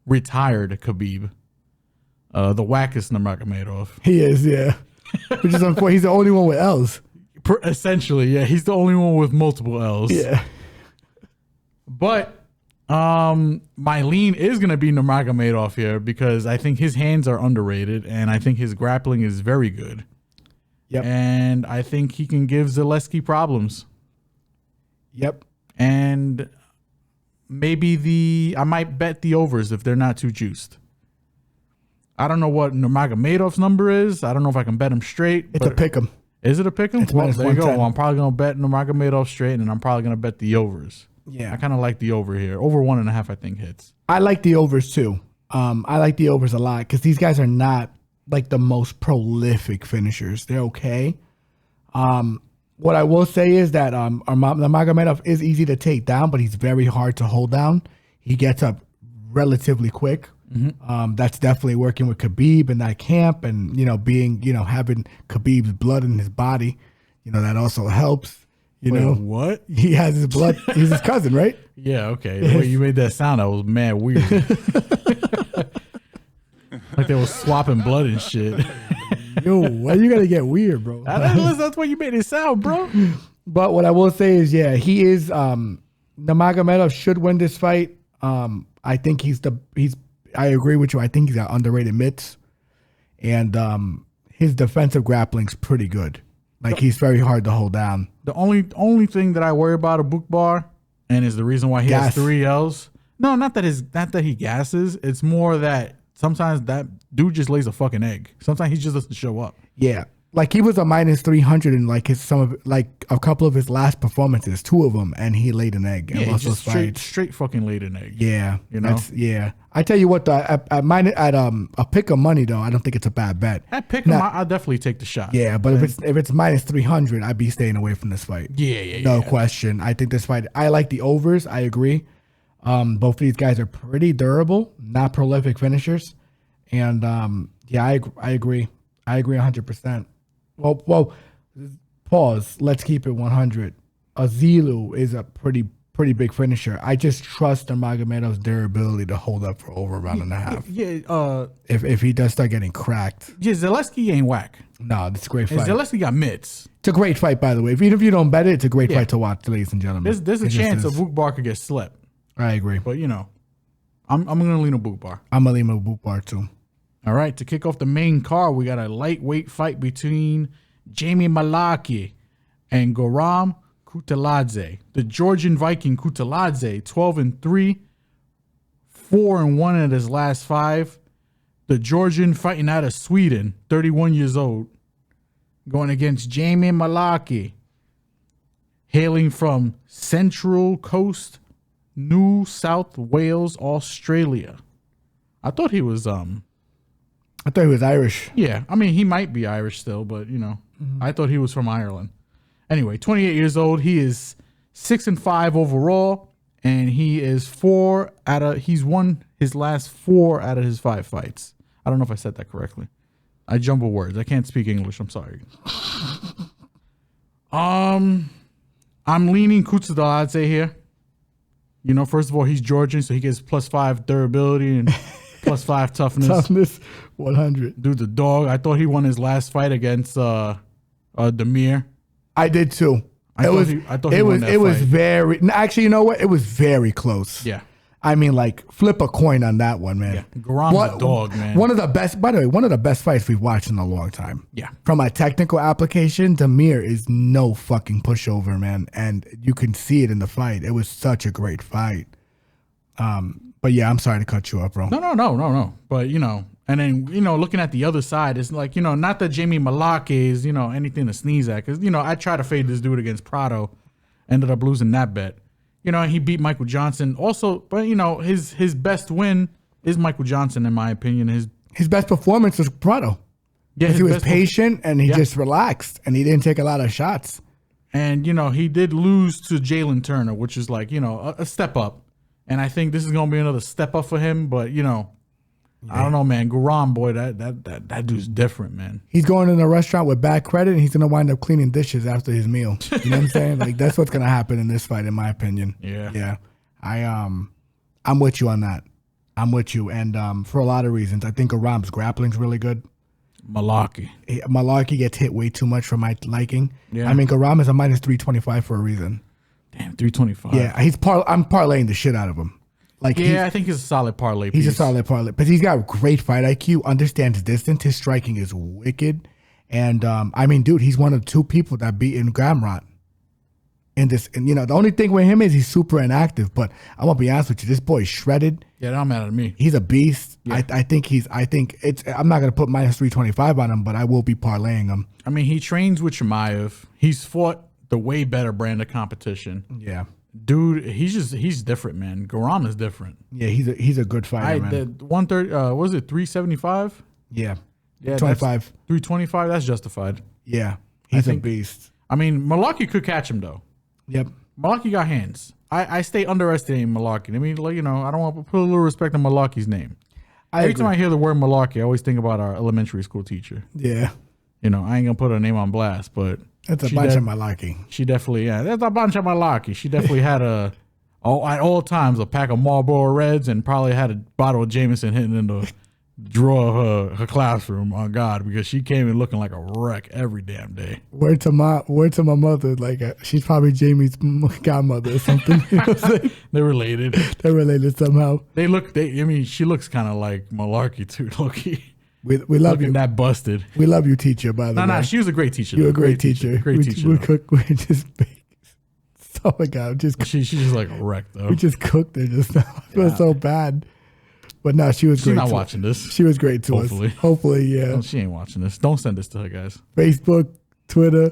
retired Khabib, the wackest Nurmagomedov. He is, yeah. Which is unfortunate. He's the only one with L's. Essentially, yeah. He's the only one with multiple L's. Yeah. But my lean is going to be Nurmagomedov here because I think his hands are underrated and I think his grappling is very good. Yep. And I think he can give Zaleski problems. Yep. And maybe I might bet the overs if they're not too juiced. I don't know what Nurmagomedov's number is. I don't know if I can bet him straight. It's a pick 'em. Is it a pick 'em? It's Well, there you go. -110. Well, I'm probably going to bet Nurmagomedov straight, and I'm probably going to bet the overs. Yeah. I kind of like the over here. Over 1.5, I think, hits. I like the overs too. I like the overs a lot because these guys are not like the most prolific finishers. They're okay. What I will say is that Nurmagomedov is easy to take down, but he's very hard to hold down. He gets up relatively quick. Mm-hmm. That's definitely working with Khabib in that camp, and having Khabib's blood in his body, that also helps. What? He has his blood. He's his cousin, right? Yeah. Okay. The way you made that sound, that was mad weird. Like they were swapping blood and shit. Yo, why you gotta get weird, bro? That's why you made it sound, bro. But what I will say is, yeah, he is. Nurmagomedov should win this fight. I think I agree with you. I think he's got underrated mitts, and his defensive grappling's pretty good. Like he's very hard to hold down. The only thing that I worry about Abubakar, and is the reason why he has 3 L's. No, not that he gasses. It's more that sometimes that dude just lays a fucking egg. Sometimes he just doesn't show up. Yeah. Like he was a -300 in like a couple of his last performances, 2 of them, and he laid an egg. Yeah, he just straight fucking laid an egg. Yeah, I tell you what, though, at a pick of money though, I don't think it's a bad bet. At pick 'em, I'll definitely take the shot. Yeah, but if it's -300, I'd be staying away from this fight. Yeah. No question. I think this fight. I like the overs. I agree. Both of these guys are pretty durable, not prolific finishers, and I agree. I agree 100%. Well, pause. Let's keep it 100. Elizeu is a pretty big finisher. I just trust Nurmagomedov's durability to hold up for over a round and a half. Yeah. If he does start getting cracked. Yeah, Zaleski ain't whack. No, it's a great fight. Zaleski got mitts. It's a great fight, by the way. Even if you don't bet it, it's a great fight to watch, ladies and gentlemen. There's a chance Abubakar could get slept. I agree. But, I'm going to lean Abubakar. I'm going to lean Abubakar, too. All right, to kick off the main card, we got a lightweight fight between Jamie Mullarkey and Guram Kutateladze. The Georgian Viking Kutateladze, 12-3, 4-1 at his last 5. The Georgian fighting out of Sweden, 31 years old, going against Jamie Mullarkey, hailing from Central Coast, New South Wales, Australia. I thought he was Irish. Yeah, I mean, he might be Irish still, but, I thought he was from Ireland. Anyway, 28 years old. He is 6-5 overall, and he is he's won his last 4 out of his 5 fights. I don't know if I said that correctly. I jumble words. I can't speak English. I'm sorry. I'm leaning Kutateladze here. First of all, he's Georgian, so he gets +5 durability and +5 toughness. Toughness, 100. Dude, the dog. I thought he won his last fight against Demir. I did too. I thought he won that it was fight. very. Actually, you know what? It was very close. Yeah. I mean, like, flip a coin on that one, man. Yeah. Guram's a dog, man. One of the best. By the way, one of the best fights we've watched in a long time. Yeah. From a technical application, Demir is no fucking pushover, man, and you can see it in the fight. It was such a great fight. But yeah, I'm sorry to cut you up, bro. No. But, and then, looking at the other side, it's like, not that Jamie Mullarkey is, anything to sneeze at. Because, I tried to fade this dude against Prado. Ended up losing that bet. He beat Michael Johnson. Also, but, his best win is Michael Johnson, in my opinion. His best performance was Prado. Yeah, Because he was patient and he just relaxed. And he didn't take a lot of shots. And, he did lose to Jalen Turner, which is like, a step up. And I think this is going to be another step up for him. But, I don't know, man. Guram, boy, that dude's different, man. He's going in a restaurant with bad credit, and he's going to wind up cleaning dishes after his meal. You know what I'm saying? Like, that's what's going to happen in this fight, in my opinion. Yeah. I'm with you on that. I'm with you, and for a lot of reasons. I think Guram's grappling's really good. Mullarkey gets hit way too much for my liking. Yeah. I mean, Guram is a -325 for a reason. Damn, 325. Yeah, I'm parlaying the shit out of him. Like, I think he's a solid parlay piece. He's a solid parlay, but he's got great fight IQ, understands distance. His striking is wicked, and I mean, dude, he's one of 2 people that beat in Gamrot. In this, and the only thing with him is he's super inactive. But I'm gonna be honest with you, this boy's shredded. Yeah, don't matter to me. He's a beast. Yeah. I think I'm not gonna put -325 on him, but I will be parlaying him. I mean, he trains with Chimaev. He's fought the way better brand of competition. Yeah. Dude, he's different, man. Guram is different. Yeah, he's a good fighter, man. The 130, was it 375? Yeah. 25. 325, that's justified. Yeah. He's a beast. I mean, Mullarkey could catch him, though. Yep. Mullarkey got hands. I stay underestimating Mullarkey. I mean, like, I don't want to put a little respect on Mullarkey's name. Every time I hear the word Mullarkey, I always think about our elementary school teacher. Yeah. I ain't going to put her name on blast, but... That's a bunch of Mullarkey. She definitely, that's a bunch of Mullarkey. She definitely had at all times, a pack of Marlboro Reds and probably had a bottle of Jameson hidden in the drawer of her classroom. Oh God, because she came in looking like a wreck every damn day. Word to my mother, like she's probably Jamie's godmother or something. You know what I'm saying? They're related. They're related somehow. I mean, she looks kind of like Mullarkey too, low-key. We love looking you. that busted. We love you, teacher. By the way, No, she was a great teacher. You're a great teacher. Great teacher. We cook. We just. Oh my God! She's just like a wreck though. We just cooked her just now. It was so bad. But no, she was great. She's not watching this. She was great to us. Hopefully, yeah. No, she ain't watching this. Don't send this to her, guys. Facebook, Twitter.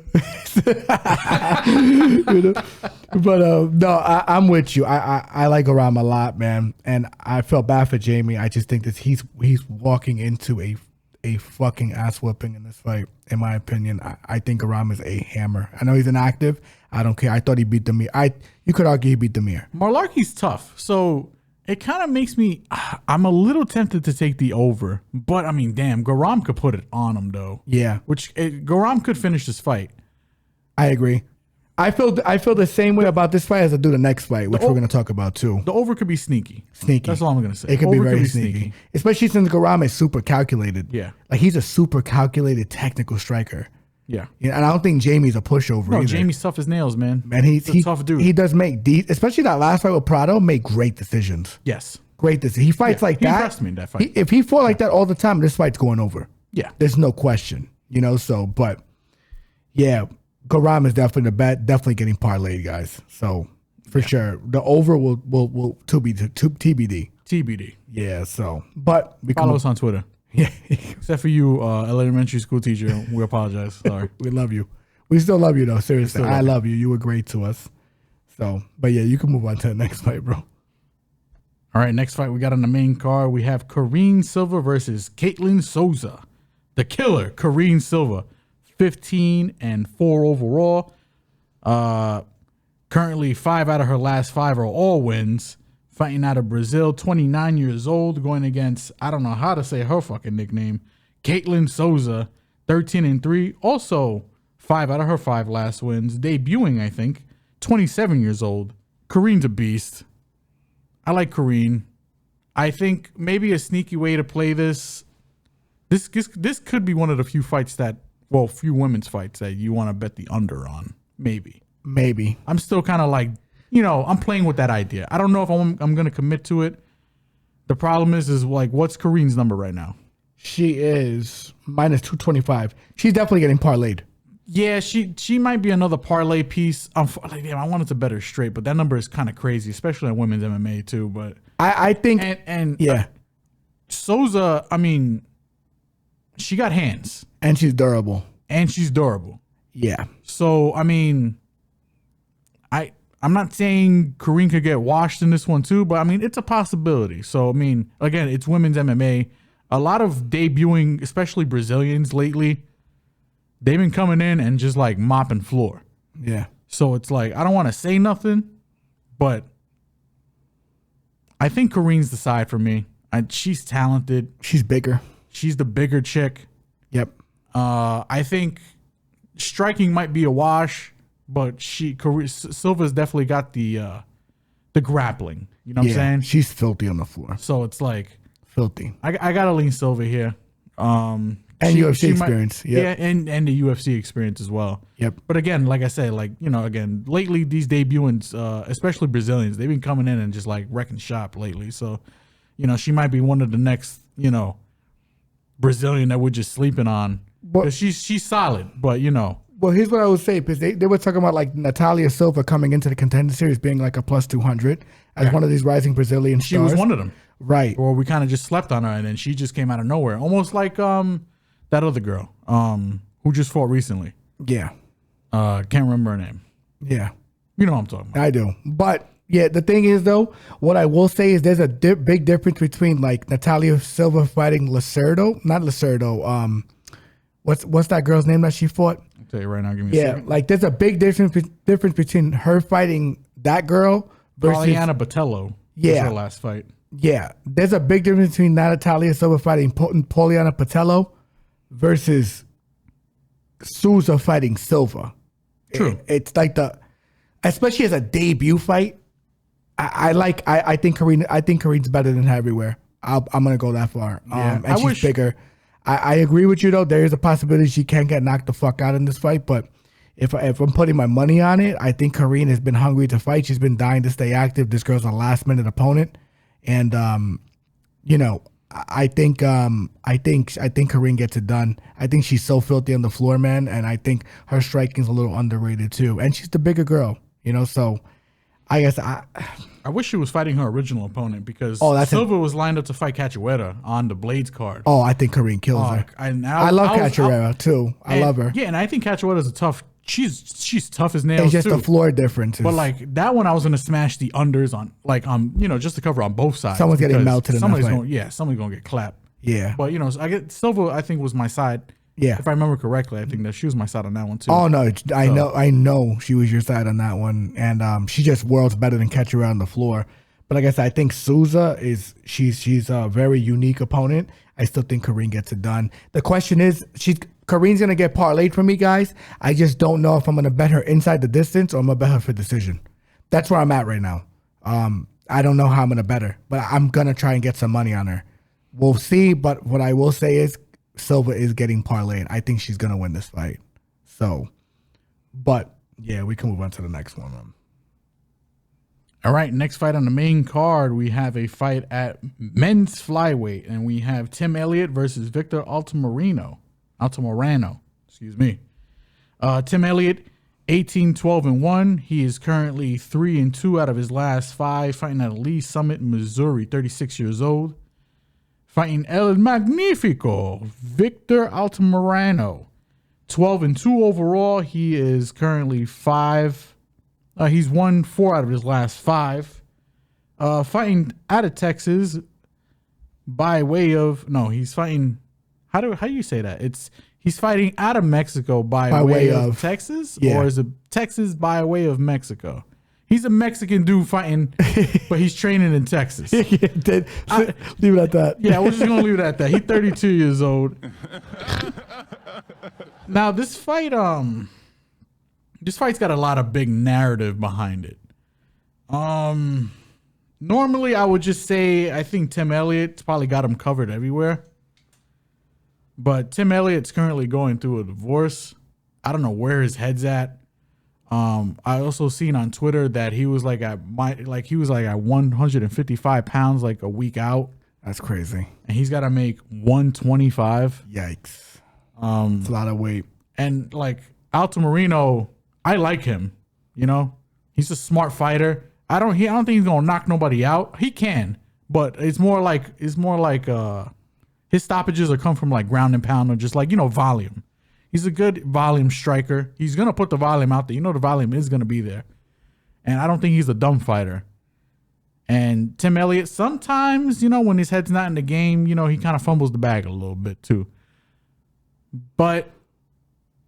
But no, I'm with you. I like Guram a lot, man, and I felt bad for Jamie. I just think that he's walking into a fucking ass whooping in this fight. In my opinion, I think Guram is a hammer. I know he's inactive. I don't care. I thought he beat Demir. You could argue he beat Demir. Mullarkey's tough, so it kind of makes me. I'm a little tempted to take the over, but I mean, damn, Guram could put it on him though. Yeah, Guram could finish this fight. I agree. I feel the same way about this fight as I do the next fight, which we're going to talk about too. The over could be sneaky. Sneaky. That's all I'm going to say. It could be very sneaky. Especially since Guram is super calculated. Yeah. Like he's a super calculated technical striker. Yeah. And I don't think Jamie's a pushover either. Jamie's tough as nails, man. Man, he's a tough dude. He does make, especially that last fight with Prado, make great decisions. Yes. Great decisions. He fights like he that. impressed me in that fight. If he fought like that all the time, this fight's going over. Yeah. There's no question. But yeah, Guram is definitely the bet, definitely getting parlayed, guys. So for sure, the over will to be TBD. TBD. Yeah, so but we Follow us on Twitter. Yeah, Except for you, elementary school teacher. We apologize. Sorry. we love you. We still love you though. Seriously, still love I you. love you. You were great to us. So, but yeah, you can move on to the next fight, bro. All right, next fight we got on the main card. We have Karine Silva versus Ketlen Souza. The killer, Karine Silva, 15-4 overall. Currently 5 out of her last 5 are all wins. Fighting out of Brazil, 29 years old, going against, I don't know how to say her fucking nickname, Ketlen Souza, 13-3. Also 5 out of her 5 last wins. Debuting, I think, 27 years old. Karine's a beast. I like Karine. I think maybe a sneaky way to play this. This could be one of the few fights that, well, few women's fights that you want to bet the under on. Maybe. I'm still kind of like, I'm playing with that idea. I don't know if I'm going to commit to it. The problem is like, what's Karine's number right now? She is minus 225. She's definitely getting parlayed. Yeah, she might be another parlay piece. Damn, I wanted to bet her straight, but that number is kind of crazy, especially in women's MMA too. But I think, yeah, Souza. I mean, she got hands and she's durable. Yeah. So I mean, I'm not saying Karine could get washed in this one too, but I mean it's a possibility. So I mean, again, it's women's MMA. A lot of debuting, especially Brazilians lately. They've been coming in and just like mopping floor. Yeah. So it's like, I don't want to say nothing, but I think Karine's the side for me. She's talented. She's bigger. She's the bigger chick. Yep. I think striking might be a wash, but Silva's definitely got the grappling. You know what I'm saying? She's filthy on the floor. So it's like filthy. I gotta lean Silva here. And UFC experience. Yeah, and the UFC experience as well. Yep. But again, like I said, again, lately these debutants, especially Brazilians, they've been coming in and just like wrecking shop lately. So, she might be one of the next, Brazilian that we're just sleeping on. But she's solid, but Well, here's what I would say, because they were talking about like Natalia Silva coming into the contender series being like a plus 200 as one of these rising Brazilian stars. She was one of them. Right. Or we kind of just slept on her and then she just came out of nowhere. Almost like that other girl who just fought recently. Yeah. Can't remember her name. Yeah. You know what I'm talking about. I do. But yeah, the thing is though, what I will say is there's a big difference between like Natalia Silva fighting Lacerda. Not Lacerda. What's that girl's name that she fought? I'll tell you right now. Give me a second. Like there's a big difference between her fighting that girl versus Poliana Botello. Was her last fight. Yeah. There's a big difference between Natalia Silva fighting Poliana Botello versus Souza fighting Silva. True. It's like especially as a debut fight. I think Karine's better than her everywhere. I'm gonna go that far. Yeah, and she's bigger. I agree with you though. There is a possibility she can get knocked the fuck out in this fight, but if I'm putting my money on it, I think Karine has been hungry to fight. She's been dying to stay active. This girl's a last minute opponent, and I think Karine gets it done. I think she's so filthy on the floor, man, and I think her striking is a little underrated too. And she's the bigger girl, so I guess I wish she was fighting her original opponent because Silva was lined up to fight Castañeda on the Blades card. Oh, I think Karine kills her. I love Castañeda too. I love her. Yeah, and I think Castañeda's a tough. She's tough as nails. It's just too. the floor differences. But like that one, I was gonna smash the unders on just to cover on both sides. Someone's getting melted. Somebody's gonna get clapped. Yeah. But I get Silva. I think was my side. Yeah. If I remember correctly, I think that she was my side on that one too. Oh no, I know she was your side on that one, and she just worlds better than catch her on the floor. But like I said, I think Souza she's a very unique opponent. I still think Karine gets it done. The question is, Karine's gonna get parlayed for me, guys. I just don't know if I'm gonna bet her inside the distance or I'm gonna bet her for decision. That's where I'm at right now. I don't know how I'm gonna bet her, but I'm gonna try and get some money on her. We'll see. But what I will say is Silva is getting parlayed. I think she's gonna win this fight. So, but yeah, we can move on to the next one. All right, next fight on the main card, we have a fight at men's flyweight, and we have Tim Elliott versus Victor Altamirano. Excuse me. Tim Elliott 18-12-1. He is currently 3-2 out of his last 5, fighting at Elise Summit, Missouri, 36 years old. Fighting El Magnifico, Victor Altamirano, 12-2 overall. He is currently 5. He's won 4 out of his last 5. Fighting out of Texas by way of he's fighting. How do you say that? He's fighting out of Mexico by way of Texas, or is it Texas by way of Mexico? He's a Mexican dude fighting, but he's training in Texas. Leave it at that. Yeah, we're just gonna leave it at that. He's 32 years old. Now this fight's got a lot of big narrative behind it. Normally I would just say I think Tim Elliott's probably got him covered everywhere. But Tim Elliott's currently going through a divorce. I don't know where his head's at. I also seen on Twitter that he was at 155 pounds like a week out. That's crazy. And he's got to make 125. Yikes. It's a lot of weight. And Altamirano, I like him. He's a smart fighter. I don't think he's gonna knock nobody out. He can, but it's more like his stoppages will come from ground and pound or just volume. He's a good volume striker. He's going to put the volume out there. The volume is going to be there. And I don't think he's a dumb fighter. And Tim Elliott, sometimes, when his head's not in the game, he kind of fumbles the bag a little bit too. But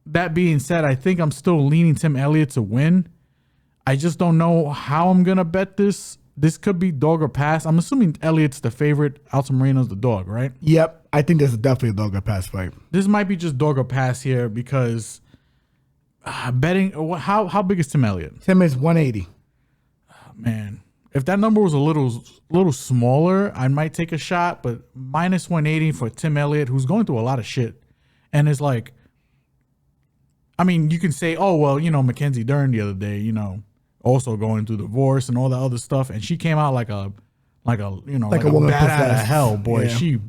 that being said, I think I'm still leaning Tim Elliott to win. I just don't know how I'm going to bet this. This could be dog or pass. I'm assuming Elliott's the favorite. Altamirano's the dog, right? Yep. I think this is definitely a dog or pass fight. This might be just dog or pass here because betting. How big is Tim Elliott? Tim is 180. Man, if that number was a little smaller, I might take a shot. But minus 180 for Tim Elliott, who's going through a lot of shit, and is you can say, oh well, Mackenzie Dern the other day, also going through divorce and all that other stuff, and she came out like a woman bat out of hell, boy. Yeah. She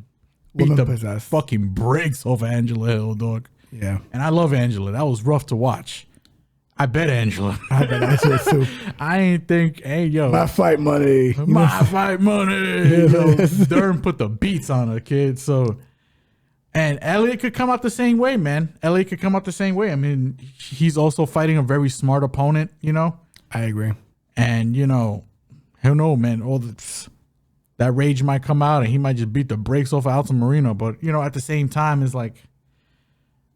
beat the fucking brakes off of Angela Hill, dog. Yeah, and I love Angela. That was rough to watch. I bet Angela. I bet Angela too. I ain't think, hey yo, my fight money, fight money. Dern put the beats on her, kid. So, and Elliott could come out the same way, man. Elliott could come out the same way. I mean, he's also fighting a very smart opponent, I agree. And, hell no, man. That rage might come out and he might just beat the brakes off of Altamirano. But, at the same time, it's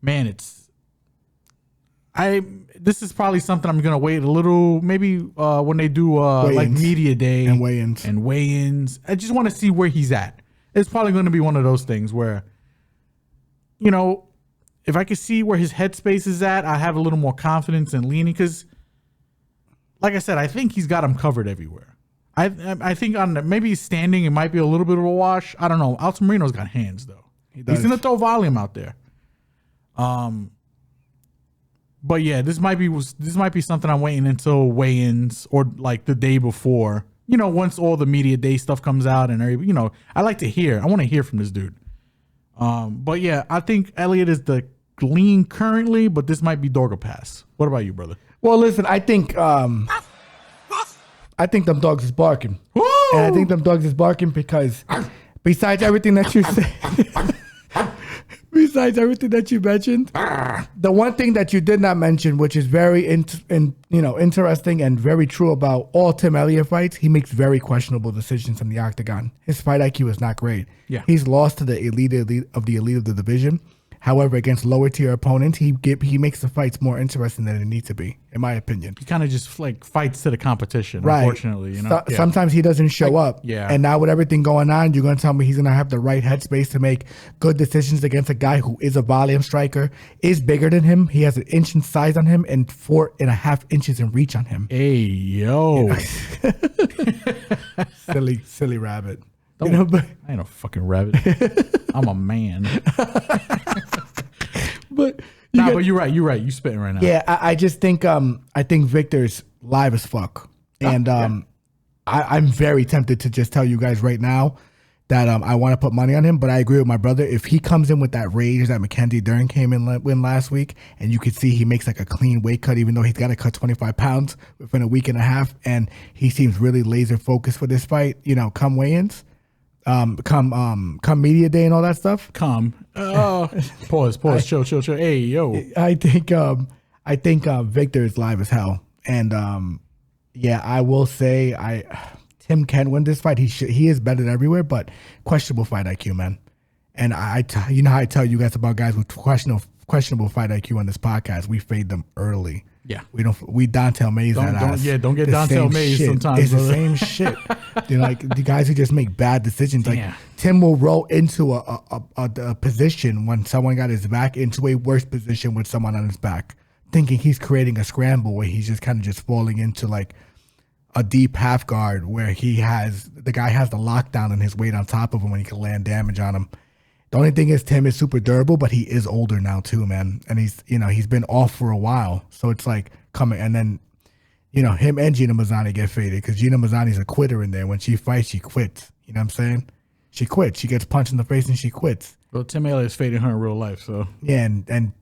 man, this is probably something I'm going to wait a little, maybe when they do media day and weigh-ins. I just want to see where he's at. It's probably going to be one of those things where, if I could see where his headspace is at, I have a little more confidence in leaning because, like I said, I think he's got him covered everywhere. I think maybe standing, it might be a little bit of a wash. I don't know. Altamirano's got hands though. He's gonna throw volume out there. But yeah, this might be something I'm waiting until weigh-ins or the day before. Once all the media day stuff comes out and everybody, I like to hear. I want to hear from this dude. But yeah, I think Elliott is the lean currently, but this might be dog or pass. What about you, brother? Well, listen, I think them dogs is barking. Woo! And I think them dogs is barking because besides everything that you said, besides everything that you mentioned, the one thing that you did not mention, which is very interesting and very true about all Tim Elliott fights, he makes very questionable decisions in the octagon. His fight IQ is not great. Yeah. He's lost to the elite of the division. However, against lower tier opponents, he makes the fights more interesting than it needs to be, in my opinion. He kind of just fights to the competition, right. Unfortunately. Sometimes he doesn't show up. Yeah. And now with everything going on, you're going to tell me he's going to have the right headspace to make good decisions against a guy who is a volume striker, is bigger than him. He has 1 inch in size on him and 4.5 inches in reach on him. Hey, yo. Silly rabbit. But I ain't a fucking rabbit. I'm a man. But you're right. You spitting right now. Yeah, I just think I think Victor's live as fuck, and I'm very tempted to just tell you guys right now that I want to put money on him. But I agree with my brother. If he comes in with that rage that Mackenzie Dern came in last week, and you could see he makes like a clean weight cut, even though he's got to cut 25 pounds within a week and a half, and he seems really laser focused for this fight. You know, come weigh-ins, come media day and all that stuff. Pause. Chill. Hey, yo. I think Victor is live as hell, and I will say Tim can win this fight. He is better everywhere, but questionable fight IQ, man. And you know how I tell you guys about guys with questionable fight IQ on this podcast. We fade them early. Yeah, we Dante Mays that ass. Yeah, don't get Dante Mays shit. sometimes. It's brother. the same shit. You know, like the guys who just make bad decisions. Like Yeah. Tim will roll into a position when someone got his back into a worse position with someone on his back, thinking he's creating a scramble where he's just kind of just falling into like a deep half guard where the guy has the lockdown and his weight on top of him when he can land damage on him. The only thing is Tim is super durable, but he is older now too, man. And he's been off for a while. So it's like coming, and then, him and Gina Mazzani get faded because Gina Mazzani's a quitter in there. When she fights, she quits. You know what I'm saying? She quits. She gets punched in the face and she quits. Well, Tim Elliott faded her in real life, so. Yeah, and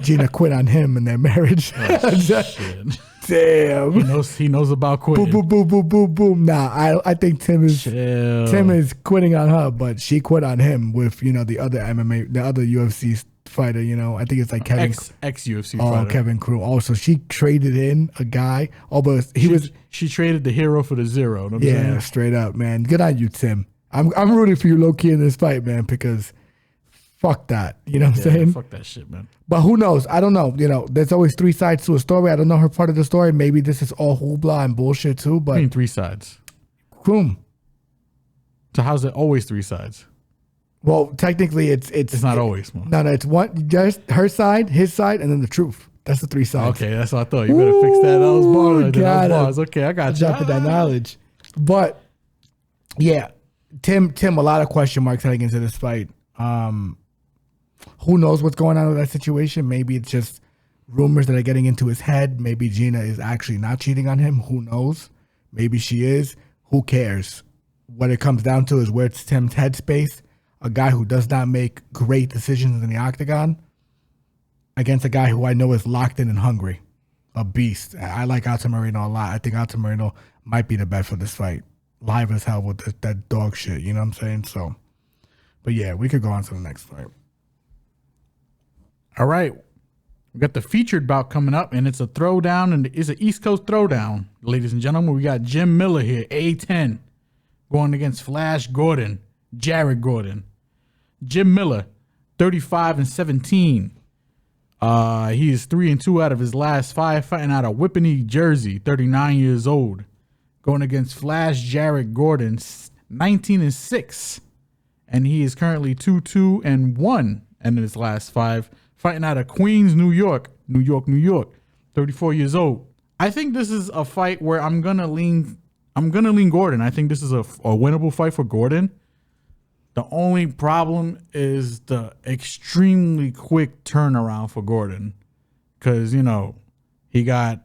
Gina quit on him in their marriage. Oh, shit. Damn. He knows about quitting. Boom, boom, boom, boom, boom, boom. Nah, I think Tim is quitting on her, but she quit on him with the other UFC fighter. I think it's like Kevin ex UFC fighter. Kevin Crew. Also, she traded in a guy. But she traded the hero for the zero. You know what I'm saying? Straight up, man. Good on you, Tim. I'm rooting for you low key in this fight, man, because fuck that. You know what I'm saying? Fuck that shit, man. But who knows? I don't know. There's always three sides to a story. I don't know her part of the story. Maybe this is all hoopla and bullshit too. But I mean, three sides. Boom. So how's it always three sides? Well, technically, it's not always. Man. No, it's one, just her side, his side, and then the truth. That's the three sides. Okay, that's what I thought. You better fix that. That was bars. Okay, I got you. Dropping that knowledge. But yeah, Tim, a lot of question marks heading into this fight. Who knows what's going on with that situation? Maybe it's just rumors that are getting into his head. Maybe Gina is actually not cheating on him. Who knows? Maybe she is. Who cares? What it comes down to is where it's Tim's headspace. A guy who does not make great decisions in the octagon against a guy who I know is locked in and hungry. A beast. I like Altamirano a lot. I think Altamirano might be the bet for this fight. Live as hell with that dog shit. You know what I'm saying? So, but yeah, we could go on to the next fight. All right. We got the featured bout coming up, and it's a throwdown, and it's an East Coast throwdown. Ladies and gentlemen, we got Jim Miller here, A10, going against Flash Gordon, Jared Gordon. Jim Miller, 35-17. He is 3-2 out of his last 5, fighting out of Whippany, Jersey, 39 years old. Going against Flash Jared Gordon, 19-6. And he is currently 2-2-1 in his last 5, fighting out of Queens, New York, 34 years old. I think this is a fight where I'm gonna lean Gordon. I think this is a winnable fight for Gordon. The only problem is the extremely quick turnaround for Gordon, because he got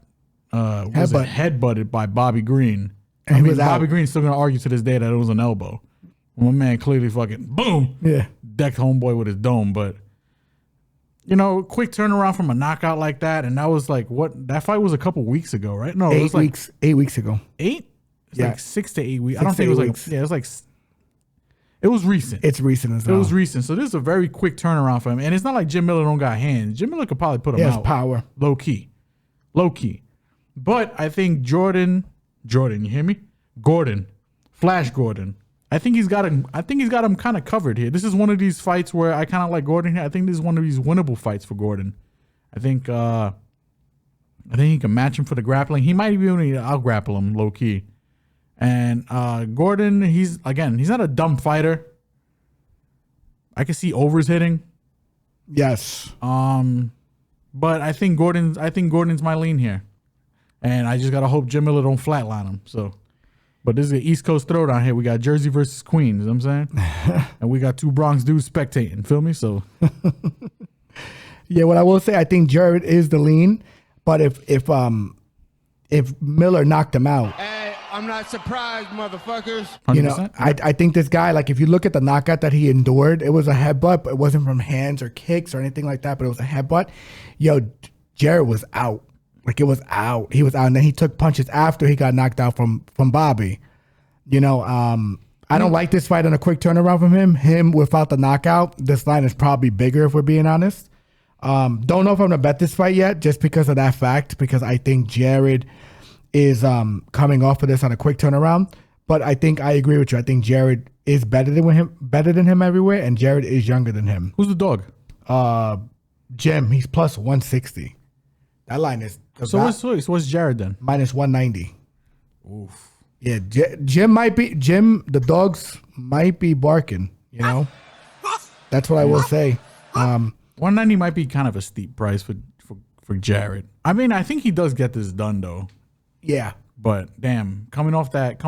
headbutted by Bobby Green. And Bobby Green's still gonna argue to this day that it was an elbow. My man clearly fucking boom, decked homeboy with his dome. But quick turnaround from a knockout like that, and that was like that fight was a couple weeks ago, right? No, it was 8 weeks ago. 8? It's like 6 to 8 weeks. I don't think it was it was like. It was recent. It's recent as well. It was recent. So this is a very quick turnaround for him. And it's not like Jim Miller don't got hands. Jim Miller could probably put him out. He has power. Low key. But I think Jordan, you hear me? Gordon, Flash Gordon. I think he's got him kind of covered here. This is one of these fights where I kind of like Gordon here. I think this is one of these winnable fights for Gordon. I think he can match him for the grappling. He might even out-grapple him low key. And Gordon, he's not a dumb fighter. I can see overs hitting. Yes. But I think Gordon's my lean here. And I just gotta hope Jim Miller don't flatline him. So, but this is an East Coast throwdown here. We got Jersey versus Queens, you know what I'm saying? And we got two Bronx dudes spectating, feel me? So yeah, what I will say, I think Jared is the lean, but if Miller knocked him out. I'm not surprised, motherfuckers. 100%. You know, I think this guy, like, if you look at the knockout that he endured, it was a headbutt, but it wasn't from hands or kicks or anything like that, but it was a headbutt. Yo, Jared was out. Like, it was out. He was out, and then he took punches after he got knocked out from Bobby. You know, I don't like this fight on a quick turnaround from him. Him without the knockout, this line is probably bigger if we're being honest. Don't know if I'm gonna bet this fight yet, just because of that fact. Because I think Jared is coming off of this on a quick turnaround. But I think I agree with you. I think Jared is better than him everywhere, and Jared is younger than him. Who's the dog? Jim, he's plus 160. That line is what's Jared then? minus 190. Oof. Yeah, Jim, the dogs might be barking, you know? That's what I will say. 190 might be kind of a steep price for Jared. I mean, I think he does get this done though. Yeah. But damn, coming off that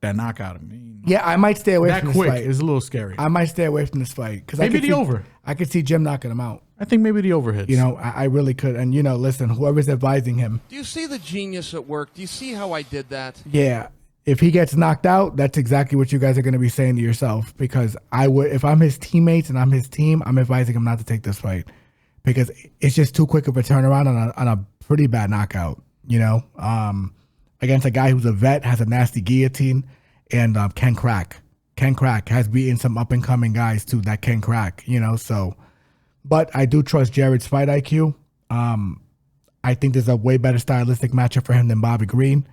knockout, I mean, Yeah, I might stay away that from this quick fight. is a little scary. I might stay away from this fight because Maybe over. I could see Jim knocking him out. I think maybe the over hits. You know, I really could. And you know, listen, whoever's advising him, Do you see the genius at work? Do you see how I did that? yeah, if he gets knocked out, that's exactly what you guys are going to be saying to yourself. Because if I'm his teammates and I'm his team, I'm advising him not to take this fight because it's just too quick of a turnaround on a pretty bad knockout. You know, against a guy who's a vet, has a nasty guillotine, and can crack. Can crack. Has beaten some up and coming guys too that can crack. You know, so. But I do trust Jared's fight IQ. I think there's a way better stylistic matchup for him than Bobby Green.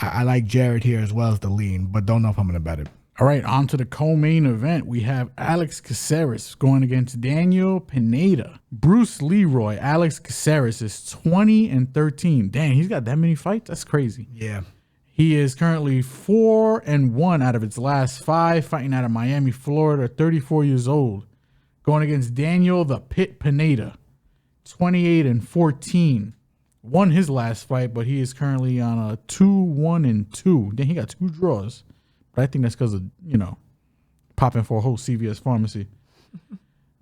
I like Jared here as well as the lean, but don't know if I'm going to bet it. All right, on to the co-main event. We have Alex Caceres going against Daniel Pineda. Bruce Leroy, Alex Caceres is 20-13. Dang, he's got that many fights? That's crazy. Yeah. He is currently 4-1 out of its last 5, fighting out of Miami, Florida, 34 years old. Going against Daniel the Pit Pineda, 28-14. Won his last fight, but he is currently on a 2-1-2. Then he got 2 draws. But I think that's because of, you know, popping for a whole CVS pharmacy.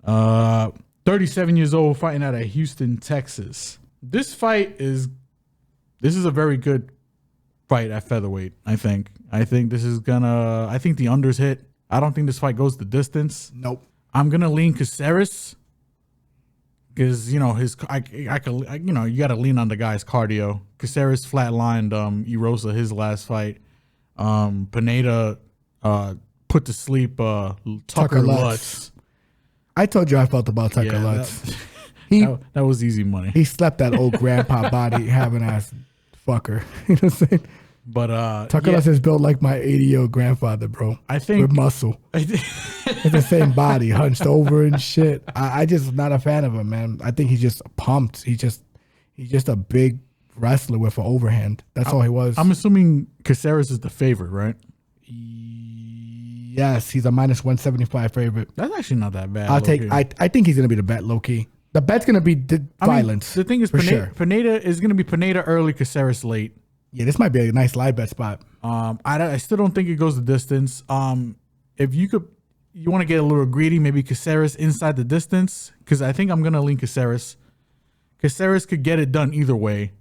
37 years old, fighting out of Houston, Texas. This is a very good fight at featherweight, I think. I think the unders hit. I don't think this fight goes the distance. Nope. I'm gonna lean Caceres because you know you got to lean on the guy's cardio. Caceres flatlined Erosa his last fight. Pineda put to sleep Tucker Lutz. I told you I felt about Tucker Lutz. That was easy money. He slept that old grandpa body having ass fucker. You know what I'm saying? But Tucker Lutz is built like my 80-year-old grandfather, bro. I think with muscle. It's the same body, hunched over and shit. I just not a fan of him, man. I think he's just pumped. He's just a big wrestler with an overhand. That's all he was. I'm assuming Caceres is the favorite, right? Yes, he's a minus 175 favorite. That's actually not that bad. I think he's gonna be the bet, low key. The bet's gonna be violence. The thing is, Pineda is gonna be Pineda early, Caceres late. Yeah, this might be a nice live bet spot. I still don't think it goes the distance. If you want to get a little greedy, maybe Caceres inside the distance, because I think I'm gonna lean Caceres. Caceres could get it done either way.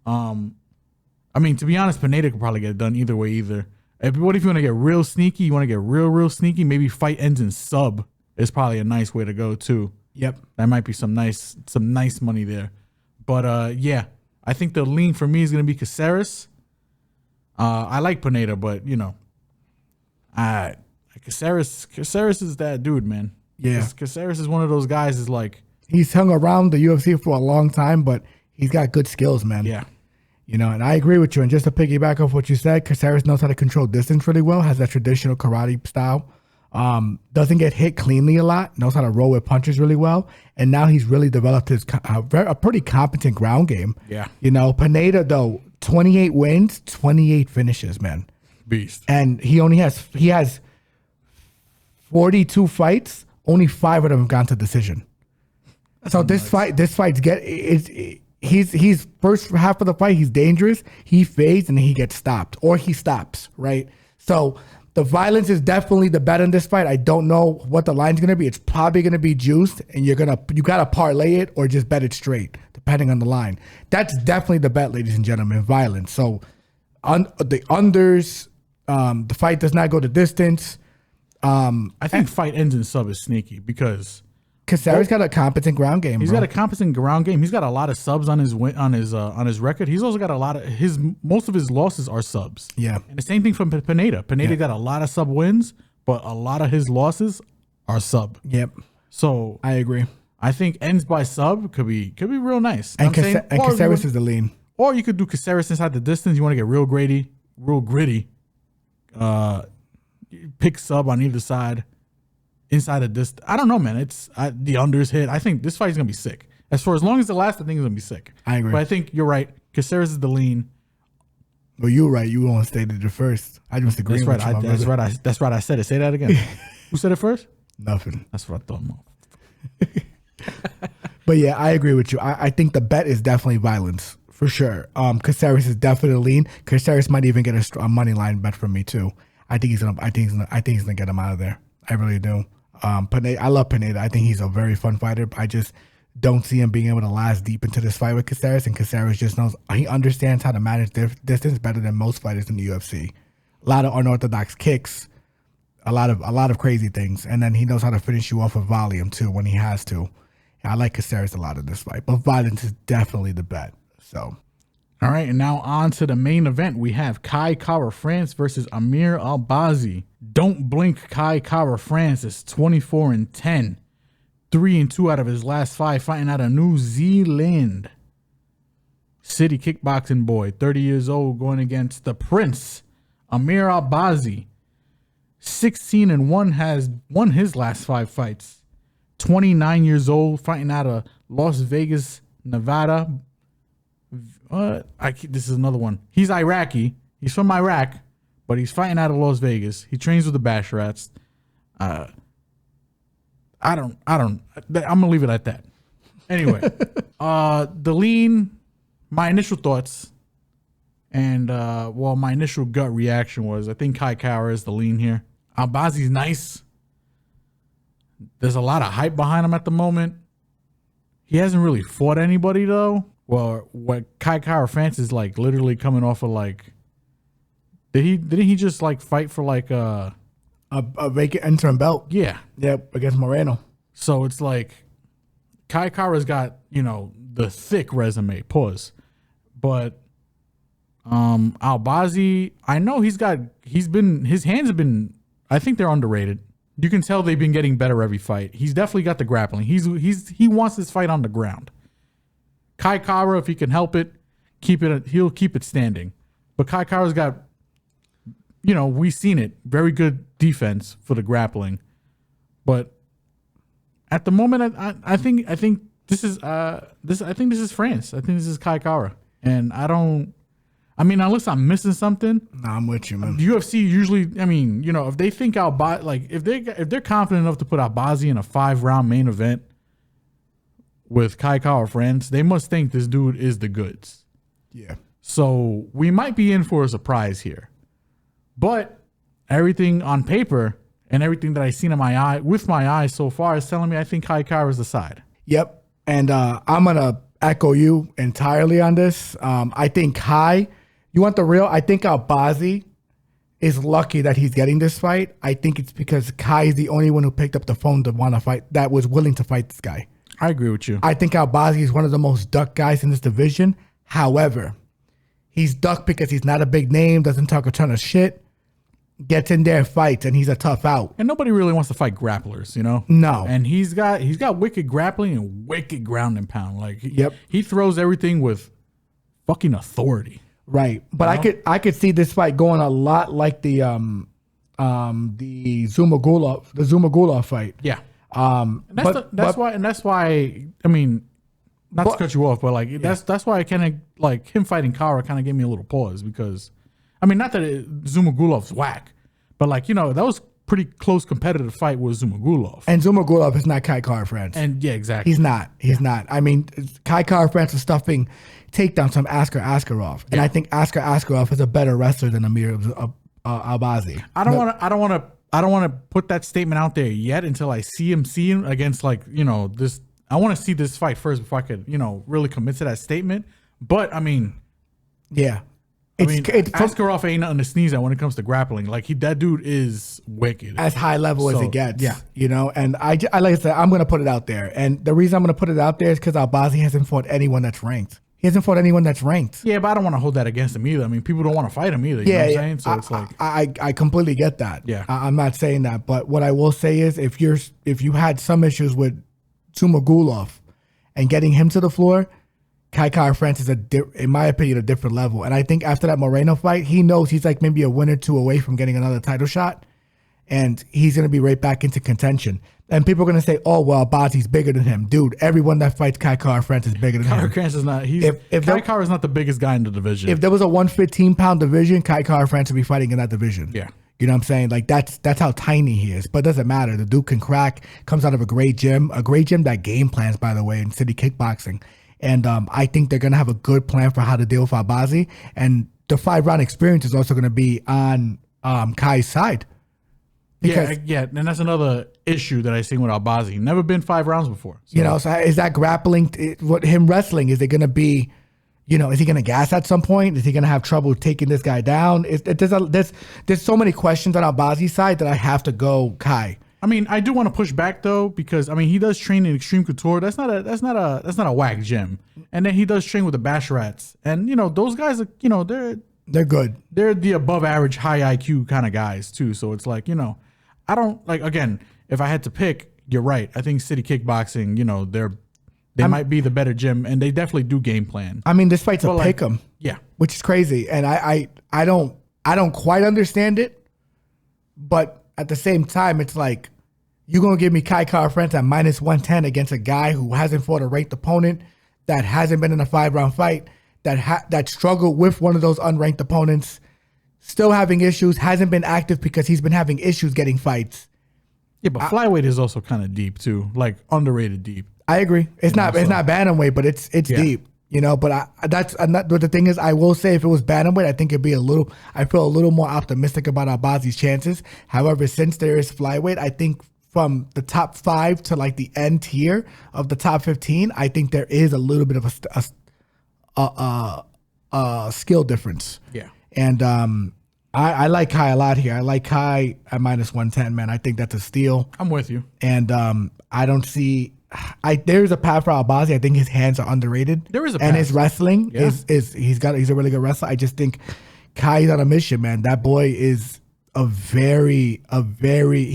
I mean, to be honest, Pineda could probably get it done either way either. What if you want to get real sneaky? You want to get real sneaky? Maybe fight ends in sub is probably a nice way to go too. Yep, that might be some nice money there. But yeah. I think the lean for me is going to be Caceres. I like Pineda, but, you know, Caceres is that dude, man. Yeah. Caceres is one of those guys is like. He's hung around the UFC for a long time, but he's got good skills, man. Yeah. You know, and I agree with you. And just to piggyback off what you said, Caceres knows how to control distance really well, has that traditional karate style. Doesn't get hit cleanly a lot, knows how to roll with punches really well, and now he's really developed a pretty competent ground game. Yeah. You know, Pineda, though, 28 wins, 28 finishes, man. Beast. And he has 42 fights, only 5 of them have gone to decision. So this fight's he's first half of the fight, he's dangerous, he fades, and then he gets stopped, or he stops, right? So the violence is definitely the bet in this fight. I don't know what the line's going to be. It's probably going to be juiced, and you got to parlay it or just bet it straight, depending on the line. That's definitely the bet, ladies and gentlemen, violence. So the unders. The fight does not go the distance. I think fight ends in sub is sneaky because Caceres got a competent ground game. He's got a competent ground game. He's got a lot of subs on his record. He's also got a lot of most of his losses are subs. Yeah. And the same thing from Pineda. Pineda got a lot of sub wins, but a lot of his losses are sub. Yep. So I agree. I think ends by sub could be real nice. And Caceres is the lean. Or you could do Caceres inside the distance. You want to get real gritty. Pick sub on either side. Inside of this, I don't know, man. It's the unders hit. I think this fight's gonna be sick. As long as it lasts, I think it's gonna be sick. I agree. But I think you're right. Caceres is the lean. Well, you're right. You only stated it first. I just agree. That's right. That's right. I said it. Say that again. Who said it first? Nothing. That's what I thought. But yeah, I agree with you. I think the bet is definitely violence for sure. Caceres is definitely lean. Caceres might even get a money line bet from me too. I think he's gonna get him out of there. I really do. Pineda, I love Pineda. I think he's a very fun fighter. I just don't see him being able to last deep into this fight with Caceres. And Caceres just knows, he understands how to manage distance better than most fighters in the UFC. A lot of unorthodox kicks, a lot of crazy things, and then he knows how to finish you off with volume too when he has to. I like Caceres a lot in this fight, but violence is definitely the bet. So. All right, and now on to the main event. We have Kai Kara-France versus Amir Albazi. Don't blink, Kai Kara-France is 24-10, 3-2 out of his last 5, fighting out of New Zealand. City kickboxing boy, 30 years old, going against the Prince, Amir Albazi. 16-1, has won his last 5 fights. 29 years old, fighting out of Las Vegas, Nevada. This is another one. He's Iraqi. He's from Iraq, but he's fighting out of Las Vegas. He trains with the Bash Rats. I'm gonna leave it at that. Anyway, the lean. My initial thoughts, and my initial gut reaction was I think Kai Kara is the lean here. Albazi's nice. There's a lot of hype behind him at the moment. He hasn't really fought anybody though. Well, what Kai Kara-France is like literally coming off of like, didn't he just like fight for like a vacant interim belt? Yeah. Yep, against Moreno. So it's like Kai Kara's got, the thick resume, pause. But Albazi, I know his hands have been, I think they're underrated. You can tell they've been getting better every fight. He's definitely got the grappling. He wants this fight on the ground. Kai Kara, if he can help it, he'll keep it standing. But Kai Kara's got, we've seen it, very good defense for the grappling. But at the moment, I think this is France. I think this is Kai Kara, and unless I'm missing something. Nah, I'm with you, man. UFC usually, if they think if they're confident enough to put Albazi in a 5-round main event with Kai Kara-France, they must think this dude is the goods. Yeah. So we might be in for a surprise here. But everything on paper and everything that I've seen in my eyes so far is telling me I think Kai Kara is the side. Yep. And I'm going to echo you entirely on this. I think Kai, you want the real? I think Albazi is lucky that he's getting this fight. I think it's because Kai is the only one who picked up the phone to want to fight, that was willing to fight this guy. I agree with you. I think Albazi is one of the most duck guys in this division. However, he's duck because he's not a big name, doesn't talk a ton of shit, gets in there and fights, and he's a tough out. And nobody really wants to fight grapplers, No. And he's got wicked grappling and wicked ground and pound. Like, yep. He throws everything with fucking authority. Right. But I could see this fight going a lot like the Zumagulov fight. Yeah. That's why not to cut you off, but that's why I kind of like him fighting Kara kind of gave me a little pause because not that Zumagulov whack, but that was pretty close competitive fight with Zumagulov. And Zumagulov is not Kai Kara-France. And yeah, exactly. He's not. Kai Kara-France is stuffing takedowns from Askar Askarov, and I think Askar Askarov is a better wrestler than Amir Albazi. I don't want to put that statement out there yet until I see him against this. I want to see this fight first before I could really commit to that statement. But yeah, Askarov ain't nothing to sneeze at when it comes to grappling. Like that dude is wicked. As high level as it gets. Yeah. You know, and I like I said, I'm going to put it out there. And the reason I'm going to put it out there is because Albazi hasn't fought anyone that's ranked. He hasn't fought anyone that's ranked. Yeah, but I don't want to hold that against him either. I mean, people don't want to fight him either. You know what I'm saying? So it's like I completely get that. Yeah. I'm not saying that. But what I will say is if you had some issues with Tumagulov and getting him to the floor, Kai France is, in my opinion, a different level. And I think after that Moreno fight, he knows he's like maybe a win or two away from getting another title shot. And he's going to be right back into contention. And people are going to say, oh, well, Albazi's bigger than him. Dude, everyone that fights Kai France is bigger than him. France is not. Kai is not the biggest guy in the division. If there was a 115-pound division, Kai France would be fighting in that division. Yeah. You know what I'm saying? Like, that's how tiny he is. But it doesn't matter. The dude can crack, comes out of a great gym that game plans, by the way, in City Kickboxing. And I think they're going to have a good plan for how to deal with Albazi. And the 5-round experience is also going to be on Kai's side. Because, and that's another issue that I seen with Albazi. Never been 5 rounds before. So. You know, so is that grappling, him wrestling, is it going to be, you know, is he going to gas at some point? Is he going to have trouble taking this guy down? There's so many questions on Albazi's side that I have to go Kai. I mean, I do want to push back though, because I mean he does train in Extreme Couture. That's not a whack gym. And then he does train with the Bash Rats. And you know, those guys are, you know, they're good. They're the above average high IQ kind of guys too. So it's like, you know, I don't like, again, if I had to pick, you're right. I think City Kickboxing, you know, they might be the better gym, and they definitely do game plan. I mean, this fight's a pick'em. Yeah. Which is crazy. And I don't quite understand it, but at the same time, it's like, you're going to give me Kai France at minus 110 against a guy who hasn't fought a ranked opponent, that hasn't been in a 5-round fight, that struggled with one of those unranked opponents, still having issues, hasn't been active because he's been having issues getting fights. Yeah, but flyweight is also kind of deep too, like underrated deep. I agree. It's not bantamweight, but it's deep. You know, but but the thing is, I will say if it was bantamweight, I think it'd be I feel a little more optimistic about Albazi's chances. However, since there is flyweight, I think from the top 5 to like the end tier of the top 15, I think there is a little bit of a skill difference. Yeah. And I like Kai a lot here. I like Kai at minus 110, man. I think that's a steal. I'm with you. And I don't see... there's a path for Albazi. I think his hands are underrated. There is a path. And his wrestling is he's a really good wrestler. I just think Kai's on a mission, man. That boy is he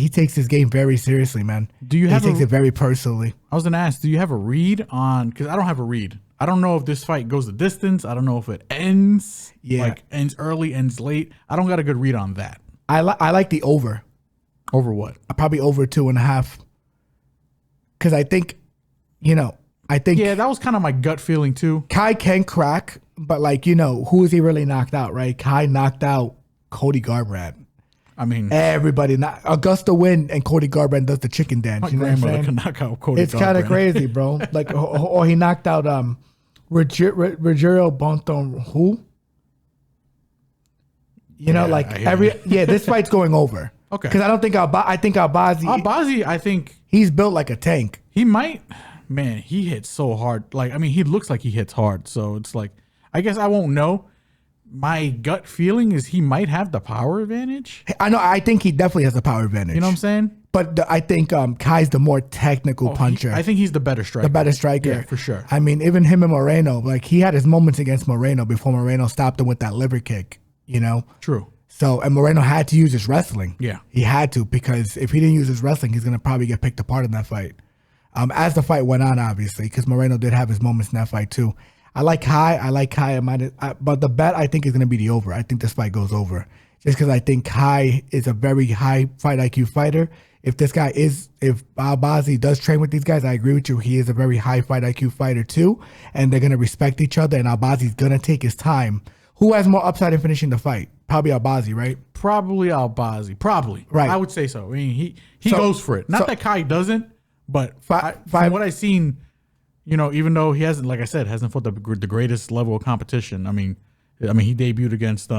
takes his game very seriously, man. He takes it very personally. I was gonna ask, do you have a read on? Because I don't have a read. I don't know if this fight goes the distance. I don't know if it ends. Yeah, like ends early, ends late. I don't got a good read on that. I like the over. Over what? Probably over 2.5. Because I think, yeah, that was kind of my gut feeling too. Kai can crack, but like, you know, who is he really knocked out, right? Kai knocked out Cody Garbrandt. I mean, everybody, Augusta win and Cody Garbrandt does the chicken dance. My you know grandmother can knock out Cody. It's kind of crazy, bro. Like, or he knocked out Rogerio Bonton, who? You know, this fight's going over. Okay. Because I don't think Albazi, I think he's built like a tank. He might, man. He hits so hard. Like, I mean, he looks like he hits hard. So it's like, I guess I won't know. My gut feeling is he might have the power advantage. I know. I think he definitely has the power advantage. You know what I'm saying? But I think Kai's the more technical puncher. I think he's the better striker. Yeah, for sure. I mean, even him and Moreno, like he had his moments against Moreno before Moreno stopped him with that liver kick. You know. True. So, and Moreno had to use his wrestling. Yeah. He had to, because if he didn't use his wrestling, he's going to probably get picked apart in that fight. As the fight went on, obviously, because Moreno did have his moments in that fight too. I like Kai. But the bet, I think, is going to be the over. I think this fight goes over. Just because I think Kai is a very high fight IQ fighter. If Albazi does train with these guys, I agree with you. He is a very high fight IQ fighter too. And they're going to respect each other, and Albazi's going to take his time. Who has more upside in finishing the fight? Probably Albazi, right? Probably Albazi. Probably. Right. I would say so. I mean, he goes for it. Not that Kai doesn't, but from what I've seen, you know, even though he hasn't, like I said, hasn't fought the greatest level of competition. I mean, he debuted against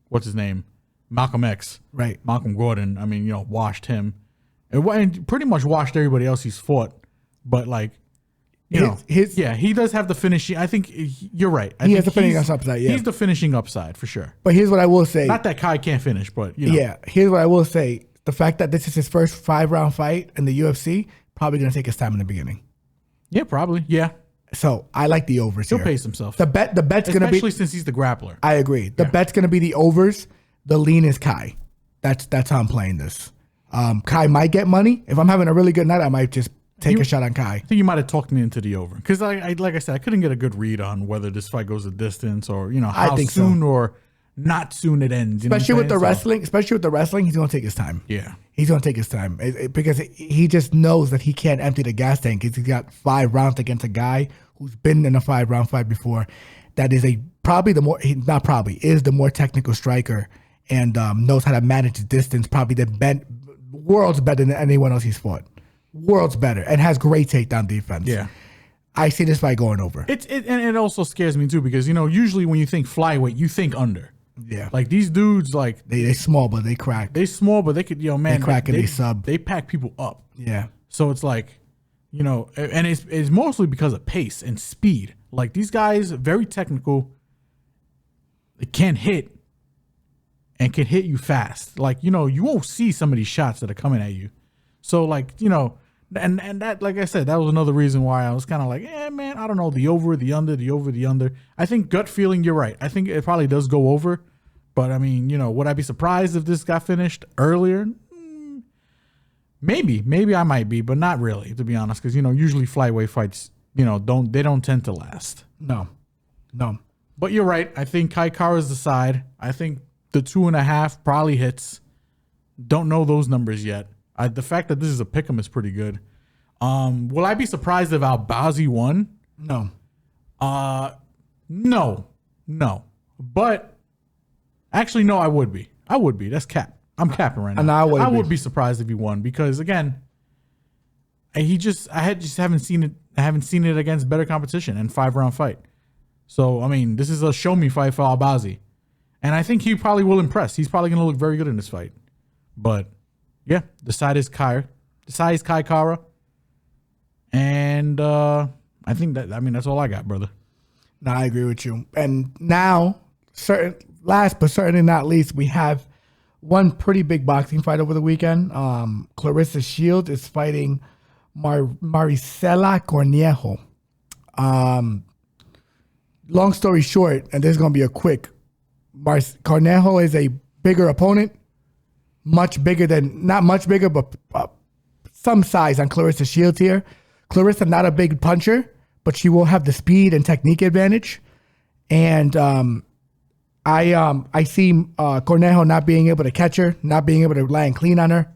what's his name, Malcolm X, right? Malcolm Gordon. I mean, you know, washed him, and pretty much washed everybody else he's fought. But like, he does have the finishing. I think you're right. He has the finishing upside. Yeah, he's the finishing upside for sure. But here's what I will say. Not that Kai can't finish, but yeah. Here's what I will say: the fact that this is his first 5-round fight in the UFC, probably gonna take his time in the beginning. Yeah, probably. Yeah. So I like the overs. He'll here. pace himself. The bet's gonna be, especially since he's the grappler. I agree. The bet's gonna be the overs. The lean is Kai. That's how I'm playing this. Kai might get money. If I'm having a really good night, I might just take a shot on Kai. I think you might have talked me into the over because, like I said, I couldn't get a good read on whether this fight goes a distance or how soon or not soon it ends. Especially with the wrestling. Especially with the wrestling, he's gonna take his time. Yeah, he's gonna take his time because he just knows that he can't empty the gas tank because he's got 5 rounds against a guy who's been in a 5-round fight before. That is is the more technical striker and knows how to manage the distance. Probably worlds better than anyone else he's fought. Worlds better and has great takedown defense. Yeah, I see this fight going over. And it also scares me too because usually when you think flyweight, you think under. Yeah, like these dudes, like they small but they crack. They small but they could, man, they crack and they sub. They pack people up. Yeah, so it's like, and it's mostly because of pace and speed. Like these guys, very technical. They can hit and can hit you fast. Like you won't see some of these shots that are coming at you. So like and that, like I said, that was another reason why I was kind of like, man, I don't know, the over, the under, the over, the under. I think gut feeling, you're right. I think it probably does go over. But I mean, would I be surprised if this got finished earlier? Maybe I might be, but not really, to be honest, because usually flyweight fights, don't tend to last. No. But you're right. I think Kai Kara's the side. I think the 2.5 probably hits. Don't know those numbers yet. The fact that this is a pick'em is pretty good. Will I be surprised if Albazi won? No. No. But actually, no, I would be. That's cap. I'm capping right now. No, I would be surprised if he won because again, I haven't seen it. I haven't seen it against better competition and 5-round fight. So I mean, this is a show me fight for Albazi, and I think he probably will impress. He's probably going to look very good in this fight. But yeah, the side is Kai Kara, and I think that's all I got, brother. No, I agree with you. And now, last but certainly not least, we have one pretty big boxing fight over the weekend. Claressa Shields is fighting Maricela Cornejo. Long story short, and this is going to be a quick, Cornejo is a bigger opponent, not much bigger, but some size on Claressa Shields here. Claressa not a big puncher, but she will have the speed and technique advantage. And I see Cornejo not being able to catch her, not being able to land clean on her.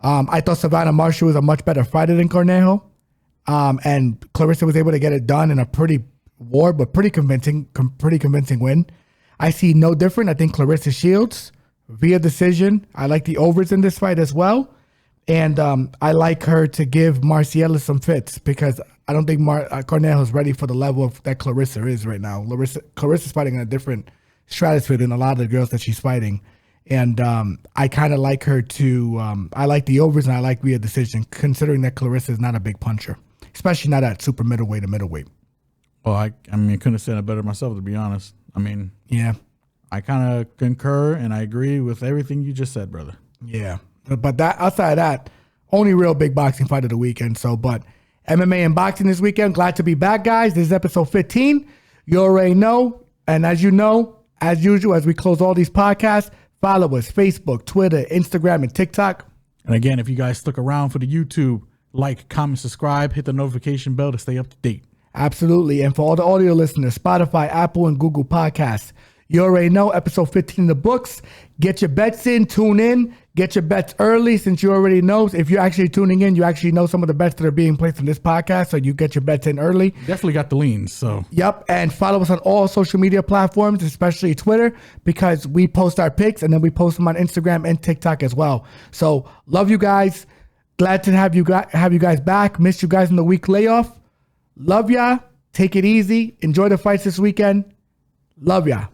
I thought Savannah Marshall was a much better fighter than Cornejo. And Claressa was able to get it done in a pretty convincing win. I see no different. I think Claressa Shields via decision. I like the overs in this fight as well. And I like her to give Maricela some fits because I don't think Cornejo is ready for the level that Claressa is right now. Clarissa's fighting in a different stratosphere than a lot of the girls that she's fighting. And I kind of like her to, I like the overs and I like via decision, considering that Claressa is not a big puncher, especially not at super middleweight to middleweight. Well, I couldn't have said it better myself, to be honest. I mean, yeah, I kind of concur and I agree with everything you just said, brother. Yeah. But outside of that, only real big boxing fight of the weekend. So, but MMA and boxing this weekend. Glad to be back, guys. This is episode 15. You already know. And as you know, as usual, as we close all these podcasts, follow us, Facebook, Twitter, Instagram, and TikTok. And again, if you guys stuck around for the YouTube, like, comment, subscribe, hit the notification bell to stay up to date. Absolutely. And for all the audio listeners, Spotify, Apple, and Google Podcasts. You already know, episode 15 in the books. Get your bets in, tune in, get your bets early since you already know. If you're actually tuning in, you actually know some of the bets that are being placed on this podcast, so you get your bets in early. Definitely got the leans, so. Yep, and follow us on all social media platforms, especially Twitter, because we post our picks, and then we post them on Instagram and TikTok as well. So, love you guys. Glad to have you guys back. Missed you guys in the week layoff. Love ya. Take it easy. Enjoy the fights this weekend. Love ya.